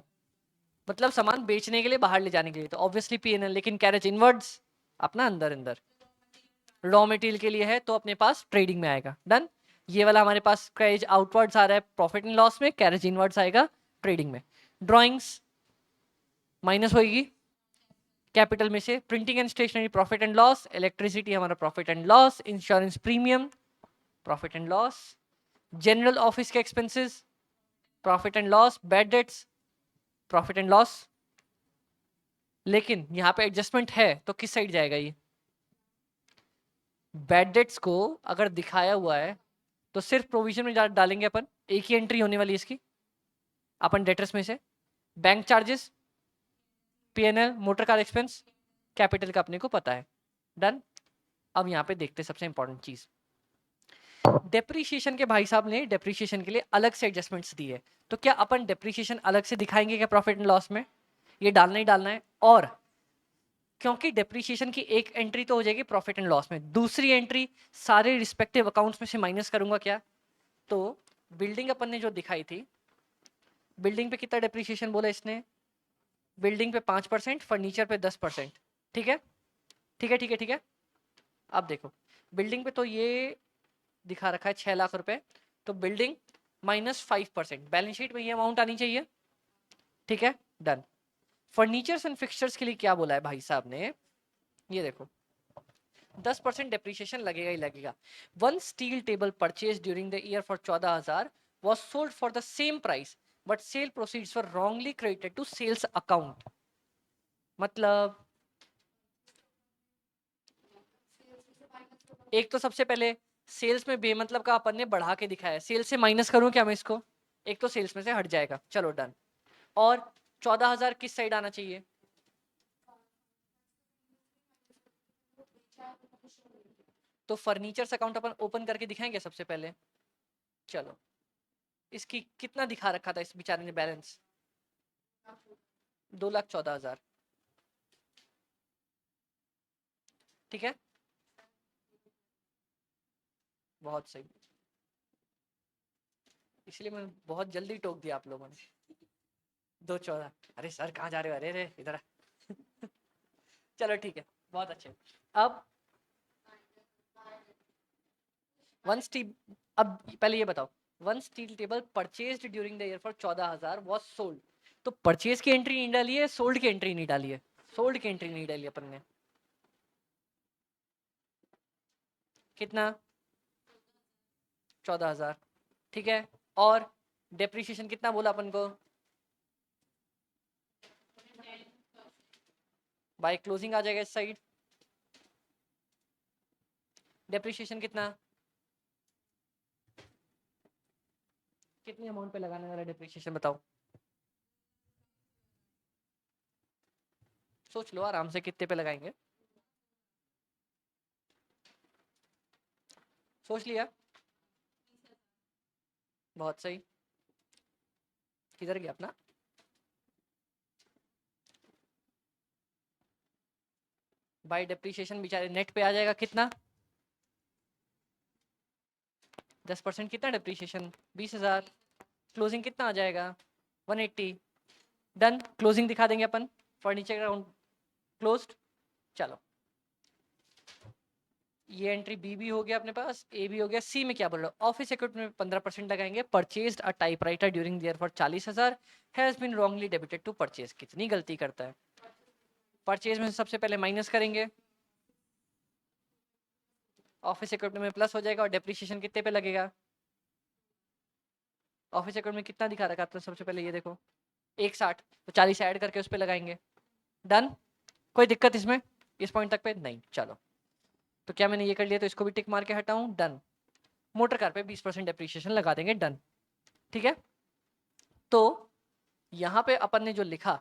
मतलब सामान बेचने के लिए, बाहर ले जाने के लिए, तो ऑब्वियसली पीएनएल। लेकिन कैरेज इनवर्ड्स अपना अंदर अंदर रॉ मटेरियल के लिए है, तो अपने पास ट्रेडिंग में आएगा। डन। ये वाला हमारे पास कैरेज आउटवर्ड्स आ रहा है प्रॉफिट एंड लॉस में, कैरेज इनवर्ड्स आएगा ट्रेडिंग में। ड्रॉइंग्स माइनस होगी कैपिटल में से। Printing and stationery profit and loss. Electricity हमारा profit and loss. Insurance premium profit and loss. General office के expenses profit and loss. Bad debts profit and loss. लेकिन यहाँ पे एडजस्टमेंट है तो किस साइड जाएगा ये, बैड डेट्स को अगर दिखाया हुआ है तो सिर्फ प्रोविजन में डालेंगे अपन, एक ही एंट्री होने वाली है इसकी, अपन डेटर्स में से। Bank charges PNL, motor car expense, capital का अपने को पता है। डन। अब यहाँ पे देखते सबसे इंपॉर्टेंट चीज, डेप्रीशिएशन के भाई साहब ने डेप्रीशिएशन के लिए अलग से एडजस्टमेंट्स दी है, तो क्या अपन डेप्रीशिएशन अलग से दिखाएंगे क्या प्रॉफिट एंड लॉस में, ये डालना ही डालना है। और क्योंकि डेप्रीशिएशन की एक एंट्री तो हो जाएगी प्रॉफिट एंड लॉस में, दूसरी एंट्री सारे रिस्पेक्टिव अकाउंट्स में से माइनस करूंगा क्या, तो बिल्डिंग अपन ने जो दिखाई थी, बिल्डिंग पे कितना डेप्रीशिएशन बोला इसने, बिल्डिंग पे 5%, फर्नीचर पे 10%। ठीक है, ठीक है, ठीक है, ठीक है। अब देखो, बिल्डिंग पे तो ये दिखा रखा है 6 लाख रुपए, तो बिल्डिंग -5%, बैलेंस शीट में ये अमाउंट आनी चाहिए। ठीक है, डन। फर्नीचर्स एंड फिक्सचर्स के लिए क्या बोला है भाई साहब ने, ये देखो 10% डेप्रीशिएशन लगेगा ही लगेगा। One steel table purchase during the year for 14,000 was sold for the same price but sale proceeds were wrongly credited to sales account। मतलब एक तो सबसे पहले सेल्स में बेमतलब का अपन ने बढ़ा के दिखाया है, सेल्स से माइनस करूं क्या मैं इसको, एक तो सेल्स में से हट जाएगा, चलो डन। और 14,000 किस साइड आना चाहिए, तो फर्नीचर्स अकाउंट अपन ओपन करके दिखाएंगे सबसे पहले। चलो इसकी कितना दिखा रखा था इस बेचारे ने बैलेंस, 2,14,000, ठीक है, बहुत सही, इसलिए मैं बहुत जल्दी टोक दिया आप लोगों ने। 2,14, अरे सर कहाँ जा रहे हो, अरे रे इधर चलो ठीक है, बहुत अच्छे। अब वन स्टील, अब पहले ये बताओ, one steel table purchased during the year for 14,000 was sold, तो परचेज की एंट्री नहीं डाली है, सोल्ड की एंट्री नहीं डाली है, सोल्ड की एंट्री नहीं डाली अपन ने, कितना, 14,000, ठीक है। और डेप्रिसिएशन कितना बोला अपन को, बाय क्लोजिंग आ जाएगा इस साइड, डेप्रिसिएशन कितना, कितनी अमाउंट पे लगाने वाला डेप्रिसिएशन बताओ, सोच लो आराम से कितने पे लगाएंगे, सोच लिया, बहुत सही, किधर गया अपना, बाय डेप्रिसिएशन बेचारे नेट पे आ जाएगा कितना, 10% कितना डेप्रिसिएशन, 20,000, क्लोजिंग कितना आ जाएगा, 180, डन, क्लोजिंग दिखा देंगे अपन, फर्नीचर अकाउंट क्लोज्ड। चलो ये एंट्री बी भी हो गया अपने पास, ए भी हो गया, सी में क्या बोल रहा हूँ, ऑफिस इक्विपमेंट में 15% लगाएंगे, purchased a typewriter during the year for 40,000 has been wrongly debited to purchase, कितनी गलती करता है, परचेज में सबसे पहले माइनस करेंगे, ऑफिस इक्विपमेंट में प्लस हो जाएगा, और डेप्रिसिएशन कितने पे लगेगा, ऑफिस इक्विपमेंट में कितना दिखा रखा है सबसे पहले ये देखो 160, तो 40 ऐड करके उस पर लगाएंगे, डन, कोई दिक्कत इसमें, इस पॉइंट तक पे नहीं, चलो तो क्या मैंने ये कर लिया, तो इसको भी टिक मार के हटाऊं, डन, मोटर कार पे 20% डेप्रिसिएशन लगा देंगे, डन, ठीक है। तो यहाँ पे अपन ने जो लिखा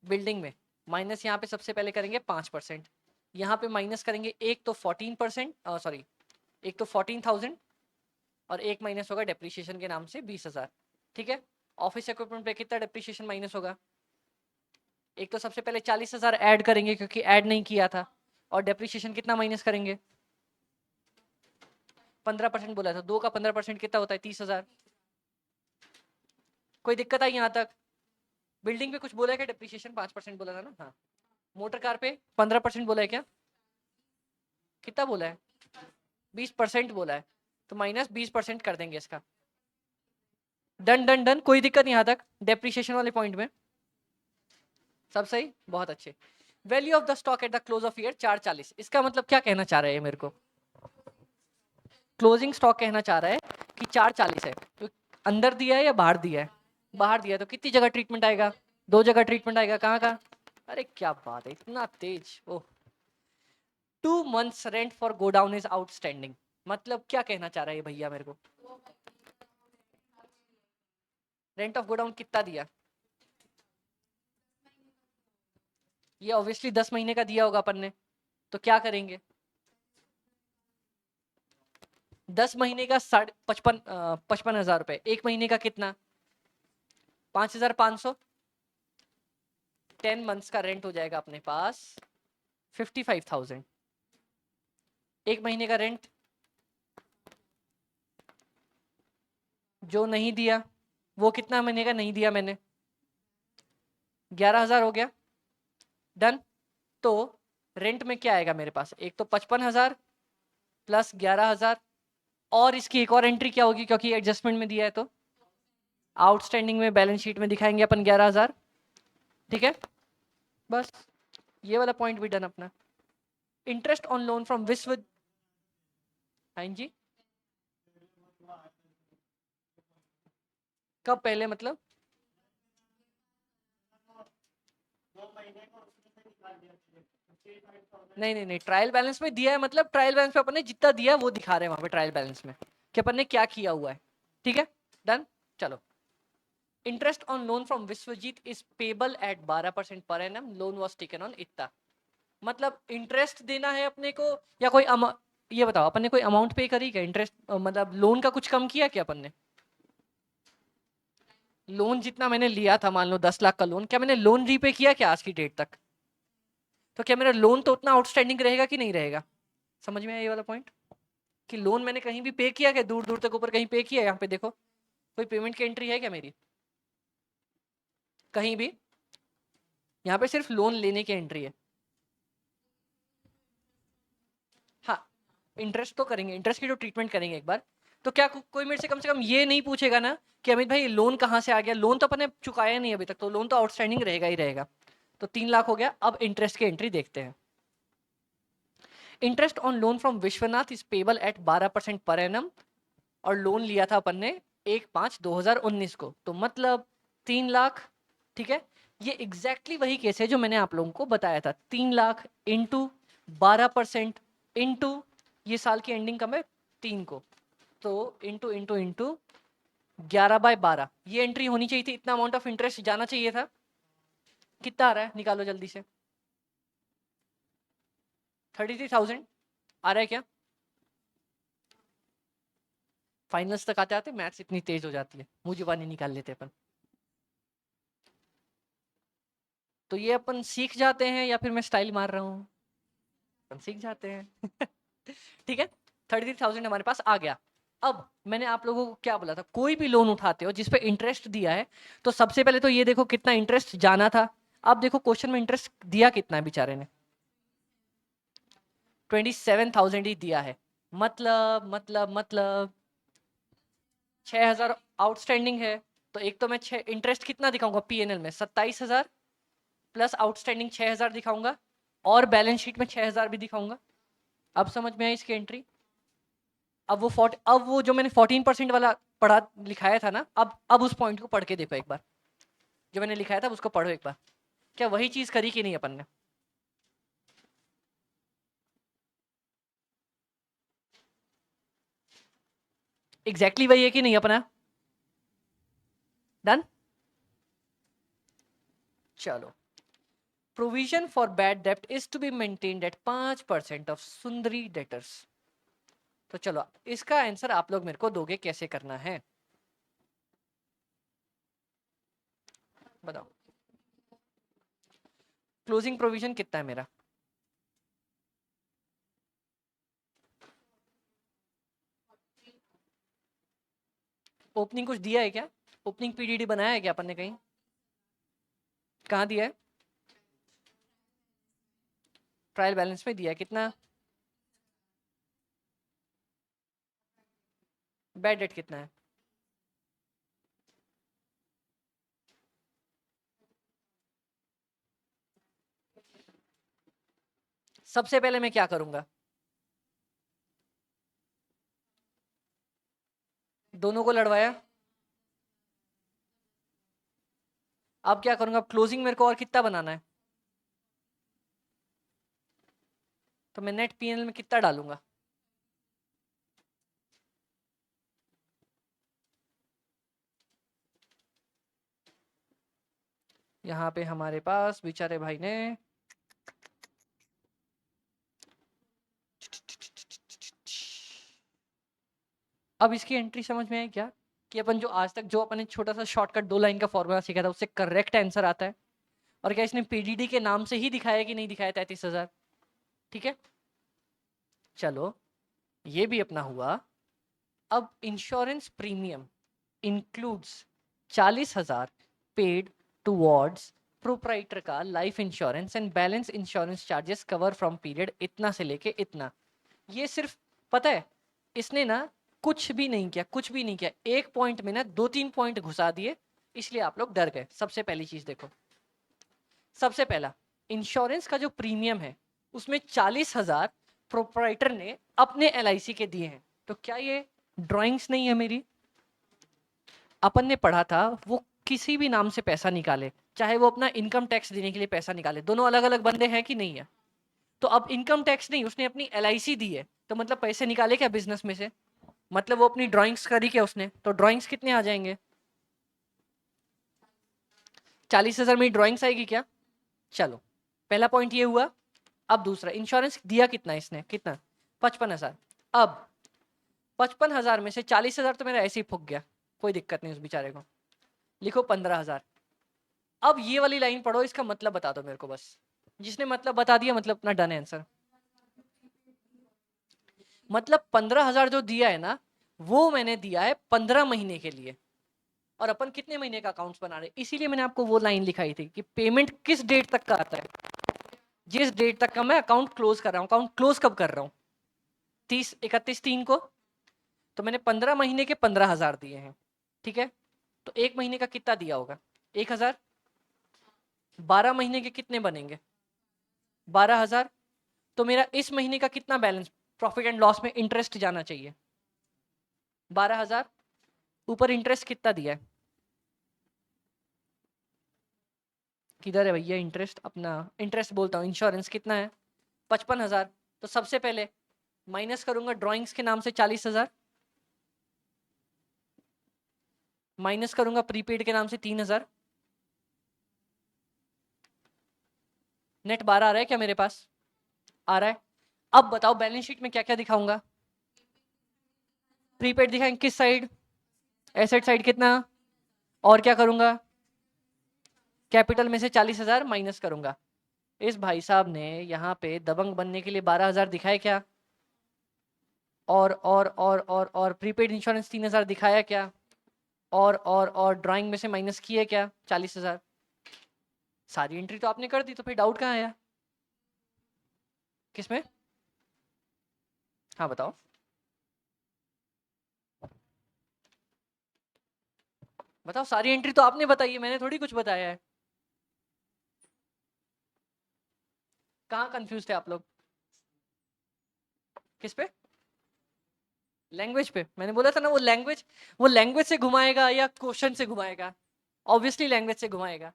बिल्डिंग में, माइनस यहाँ पे सबसे पहले करेंगे 5%, यहाँ पे माइनस करेंगे एक तो 14%, सॉरी एक तो 14,000, और एक माइनस होगा डेप्रिसिएशन के नाम से 20,000, ठीक है। ऑफिस इक्विपमेंट पे कितना डेप्रिसिएशन माइनस होगा, एक तो सबसे पहले 40,000 ऐड करेंगे क्योंकि ऐड नहीं किया था, और डेप्रिसिएशन कितना माइनस करेंगे, 15% बोला था, 2 का 15% कितना होता है, 30,000, कोई दिक्कत आई यहाँ तक, बिल्डिंग पे कुछ बोला है क्या, डेप्रिसिएशन 5% बोला था ना, हाँ, मोटर कार पे 15% बोला है क्या, कितना बोला है, 20% बोला है, तो माइनस 20% कर देंगे इसका, डन डन डन, कोई दिक्कत नहीं यहाँ तक, डेप्रिसिएशन वाले पॉइंट में सब सही, बहुत अच्छे। Value of the stock at the close of year 440, इसका मतलब क्या कहना चाह रहा है मेरे को, क्लोजिंग स्टॉक कहना चाह रहा है कि 440 है, तो अंदर दिया है या बाहर दिया है, बाहर दिया है, तो कितनी जगह ट्रीटमेंट आएगा, 2 जगह ट्रीटमेंट आएगा, कहाँ का, अरे क्या बात है, इतना तेज, ओह, 2 months rent for godown is outstanding, मतलब क्या कहना चाह रहा है भैया मेरे को, रेंट ऑफ गोडाउन कितना दिया, ये ऑब्वियसली 10 महीने का दिया होगा अपन ने, तो क्या करेंगे, 10 महीने का 55,000 रुपए, एक महीने का कितना, 5,500, 10 months का रेंट हो जाएगा अपने पास 55,000, एक महीने का रेंट जो नहीं दिया, वो कितना महीने का नहीं दिया मैंने, 11,000 हो गया, डन। तो रेंट में क्या आएगा मेरे पास, एक तो 55,000 प्लस 11,000, और इसकी एक और एंट्री क्या होगी क्योंकि एडजस्टमेंट में दिया है, तो आउटस्टैंडिंग में बैलेंस शीट में दिखाएंगे अपन 11,000, ठीक है, बस ये वाला पॉइंट भी डन अपना। इंटरेस्ट ऑन लोन फ्रॉम विश्व, हाँ जी, कब पहले मतलब, नहीं नहीं नहीं, ट्रायल बैलेंस में दिया है, मतलब ट्रायल बैलेंस पे अपन ने जितना दिया है वो दिखा रहे हैं वहां पे ट्रायल बैलेंस में कि अपन ने क्या किया हुआ है। ठीक है, डन। चलो, interest on loan from Vishwajeet is payable at 12% per annum, loan was taken on इतना। मतलब इंटरेस्ट देना है अपने को या कोई ये बताओ, अपन ने कोई अमाउंट पे करी क्या? इंटरेस्ट मतलब लोन का कुछ कम किया क्या अपन ने? लोन जितना मैंने लिया था, मान लो 10 लाख का लोन, क्या मैंने लोन रीपे किया क्या आज की डेट तक? तो क्या मेरा लोन तो उतना आउटस्टैंडिंग रहेगा कि नहीं रहेगा? समझ में आया ये वाला पॉइंट? कि लोन मैंने कहीं भी पे किया क्या? दूर दूर तक ऊपर कहीं पे किया? यहाँ पे देखो, कोई पेमेंट की एंट्री है क्या मेरी कहीं भी? यहाँ पे सिर्फ लोन लेने की एंट्री है। हाँ, इंटरेस्ट तो करेंगे, इंटरेस्ट की जो ट्रीटमेंट करेंगे एक बार। तो क्या कोई मेरे से कम ये नहीं पूछेगा ना कि अमित भाई लोन कहाँ से आ गया? लोन तो अपन ने चुकाया नहीं अभी तक, तो लोन तो आउटस्टैंडिंग रहेगा ही रहेगा। तो 3 लाख हो गया। अब इंटरेस्ट की एंट्री देखते हैं। Interest on loan from Vishwanath is payable at 12% per annum, और लोन लिया था अपन ने 1/5/2019 को, तो मतलब 3 लाख। ठीक है, ये एग्जैक्टली वही केस है जो मैंने आप लोगों को बताया था। 3 लाख इंटू 12% इंटू ये साल की एंडिंग कब है? 3 को, तो इंटू इंटू इंटू 11/12, ये एंट्री होनी चाहिए थी। इतना अमाउंट ऑफ इंटरेस्ट जाना चाहिए था। कितना आ रहा है निकालो जल्दी से। 33,000 आ रहा है क्या? फाइनल्स तक आते आते मैथ्स इतनी तेज हो जाती है, मुंह जुबानी निकाल लेते अपन। तो ये अपन सीख जाते हैं या फिर मैं स्टाइल मार रहा हूँ? अपन सीख जाते हैं। ठीक है, 33,000 हमारे पास आ गया। अब मैंने आप लोगों को क्या बोला था, कोई भी लोन उठाते हो जिसपे इंटरेस्ट दिया है, तो सबसे पहले तो ये देखो कितना इंटरेस्ट जाना था। अब देखो क्वेश्चन में इंटरेस्ट दिया कितना है बेचारे ने? 27,000 ही दिया है। मतलब 6,000 आउटस्टैंडिंग है। तो एक तो मैं इंटरेस्ट कितना दिखाऊंगा पीएनएल में? 27,000 प्लस आउटस्टैंडिंग 6,000 दिखाऊंगा, और बैलेंस शीट में 6,000 भी दिखाऊंगा। अब समझ में आई इसकी एंट्री? अब वो जो मैंने 14% वाला पढ़ा लिखाया था ना, अब उस पॉइंट को पढ़ के देखो एक बार। जो मैंने लिखाया था उसको पढ़ो एक बार। क्या वही चीज करी कि नहीं अपन ने? एग्जैक्टली वही है कि नहीं अपना? डन। चलो, प्रोविजन फॉर बैड डेप्ट is to be maintained at 5% of sundry debtors. तो चलो, इसका आंसर आप लोग मेरे को दोगे, कैसे करना है बताओ। क्लोजिंग प्रोविजन कितना है मेरा? ओपनिंग कुछ दिया है क्या? ओपनिंग पीडीडी बनाया है क्या अपन ने कहीं? कहाँ दिया है? ट्रायल बैलेंस में दिया है कितना? बैड डेट कितना है? सबसे पहले मैं क्या करूंगा? दोनों को लड़वाया। अब क्या करूंगा? अब क्लोजिंग मेरे को और कितना बनाना है? तो मैं नेट पीएनएल में कितना डालूंगा? यहाँ पे हमारे पास बेचारे भाई ने अब इसकी एंट्री समझ में आई क्या? कि अपन जो आज तक जो अपन ने छोटा सा शॉर्टकट 2 लाइन का फॉर्मूला सीखा था, उससे करेक्ट आंसर आता है। और क्या इसने पीडीडी के नाम से ही दिखाया कि नहीं दिखाया 33,000? ठीक है, चलो ये भी अपना हुआ। अब insurance premium includes 40,000 paid towards proprietor का life insurance and balance insurance charges cover from period इतना से लेके इतना। ये सिर्फ, पता है, इसने ना कुछ भी नहीं किया, कुछ भी नहीं किया। एक पॉइंट में ना 2-3 पॉइंट घुसा दिए, इसलिए आप लोग डर गए। सबसे पहली चीज देखो, सबसे पहला, इंश्योरेंस का जो प्रीमियम है उसमें 40,000 प्रोप्राइटर ने अपने एलआईसी के दिए हैं। तो क्या ये ड्राइंग्स नहीं है मेरी? अपन ने पढ़ा था वो किसी भी नाम से पैसा निकाले, चाहे वो अपना इनकम टैक्स देने के लिए पैसा निकाले, दोनों अलग अलग बंदे हैं कि नहीं है? तो अब इनकम टैक्स नहीं, उसने अपनी LIC दी है, तो मतलब पैसे निकाले क्या बिजनेस में से, मतलब वो अपनी ड्राइंग्स करी क्या उसने, तो ड्राइंग्स कितने आ जाएंगे, 40,000 में ड्राइंग्स आएगी क्या। चलो पहला पॉइंट ये हुआ। अब दूसरा, इंश्योरेंस दिया कितना इसने, कितना, 55,000। अब 55,000 में से 40,000 तो मेरा ऐसे ही फूक गया, कोई दिक्कत नहीं उस बेचारे को, लिखो 15,000। अब ये वाली लाइन पढ़ो, इसका मतलब बता दो मेरे को बस, जिसने मतलब बता दिया मतलब अपना डन है आंसर। मतलब 15,000 जो दिया है ना, वो मैंने दिया है 15 महीने के लिए, और अपन कितने महीने का अकाउंट्स बना रहे, इसीलिए मैंने आपको वो लाइन लिखाई थी कि पेमेंट किस डेट तक का आता है, जिस डेट तक का मैं अकाउंट क्लोज कर रहा हूँ। अकाउंट क्लोज कब कर रहा हूँ, 31 को, तो मैंने 15 महीने के 15,000 दिए हैं, ठीक है। तो एक महीने का कितना दिया होगा, 1,000, 12 महीने के कितने बनेंगे, 12,000। तो मेरा इस महीने का कितना बैलेंस प्रॉफिट एंड लॉस में इंटरेस्ट जाना चाहिए, 12,000। ऊपर इंटरेस्ट कितना दिया है, किधर है भैया इंटरेस्ट, अपना इंटरेस्ट बोलता हूँ, इंश्योरेंस कितना है, 55,000। तो सबसे पहले माइनस करूंगा ड्राइंग्स के नाम से 40,000, माइनस करूंगा प्रीपेड के नाम से 3,000, नेट 12 आ रहा है क्या मेरे पास, आ रहा है। अब बताओ बैलेंस शीट में क्या क्या दिखाऊंगा, प्रीपेड दिखाएंगे किस साइड, एसेट साइड कितना, और क्या करूंगा, कैपिटल में से 40,000 माइनस करूंगा। इस भाई साहब ने यहाँ पे दबंग बनने के लिए 12,000 दिखाए क्या, और प्रीपेड इंश्योरेंस 3,000 दिखाया क्या, और ड्राइंग में से माइनस किए क्या 40,000। सारी एंट्री तो आपने कर दी, तो फिर डाउट कहाँ आया, किसमें, हाँ बताओ, बताओ सारी एंट्री तो आपने बताई है, मैंने थोड़ी कुछ बताया है। कहाँ कंफ्यूज थे आप लोग, किस पे, लैंग्वेज पे। मैंने बोला था ना वो लैंग्वेज से घुमाएगा या क्वेश्चन से घुमाएगा, ऑब्वियसली लैंग्वेज से घुमाएगा।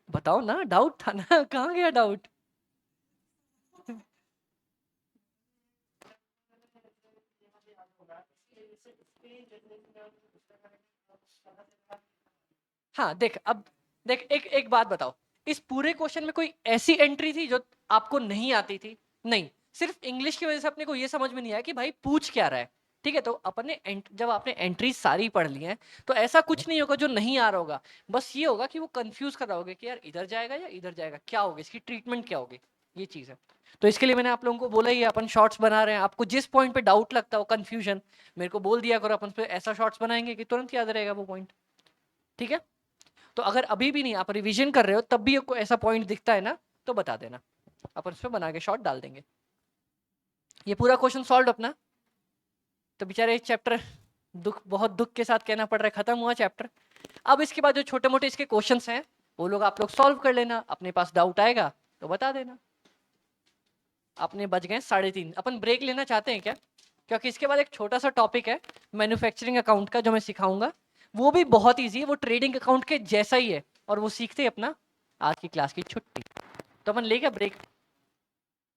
बताओ ना, डाउट था ना कहाँ गया डाउट। हाँ देख, अब देख, एक एक बात बताओ, इस पूरे क्वेश्चन में कोई ऐसी एंट्री थी जो आपको नहीं आती थी, नहीं, सिर्फ इंग्लिश की वजह से अपने को ये समझ में नहीं आया कि भाई पूछ क्या रहा है, ठीक है। तो अपन ने जब आपने एंट्री सारी पढ़ ली है, तो ऐसा कुछ नहीं होगा जो नहीं आ रहा होगा, बस ये होगा कि वो कंफ्यूज कर रहा होगा कि यार इधर जाएगा या इधर जाएगा, क्या होगा इसकी ट्रीटमेंट क्या होगी, ये चीज है। तो इसके लिए मैंने आप लोगों को बोला ही है, अपन शॉर्ट्स बना रहे हैं, आपको जिस पॉइंट पे डाउट लगता हो, कंफ्यूजन, मेरे को बोल दिया करो, अपन पे ऐसा शॉर्ट्स बनाएंगे कि तुरंत याद रहेगा वो पॉइंट, ठीक है। तो अगर अभी भी नहीं आप रिवीजन कर रहे हो, तब भी कोई ऐसा पॉइंट दिखता है ना, तो बता देना, अपन उस पर बना के शॉर्ट डाल देंगे। ये पूरा क्वेश्चन सॉल्व अपना, तो बेचारे चैप्टर बहुत दुख के साथ कहना पड़ रहा है, खत्म हुआ चैप्टर। अब इसके बाद जो छोटे मोटे इसके क्वेश्चंस हैं, वो लोग आप लोग सॉल्व कर लेना, अपने पास डाउट आएगा तो बता देना। अपने बच गए 3:30, अपन ब्रेक लेना चाहते हैं क्या, क्योंकि इसके बाद एक छोटा सा टॉपिक है मैन्युफैक्चरिंग अकाउंट का, जो मैं सिखाऊंगा, वो भी बहुत ईजी है, वो ट्रेडिंग अकाउंट के जैसा ही है, और वो सीखते ही अपना आज की क्लास की छुट्टी। तो अपन लेगा ब्रेक,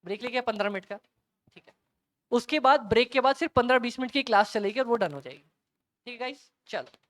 ब्रेक लेके 15 मिनट का, ठीक है। उसके बाद ब्रेक के बाद सिर्फ 15-20 मिनट की क्लास चलेगी और वो डन हो जाएगी, ठीक है गाइस, चलो।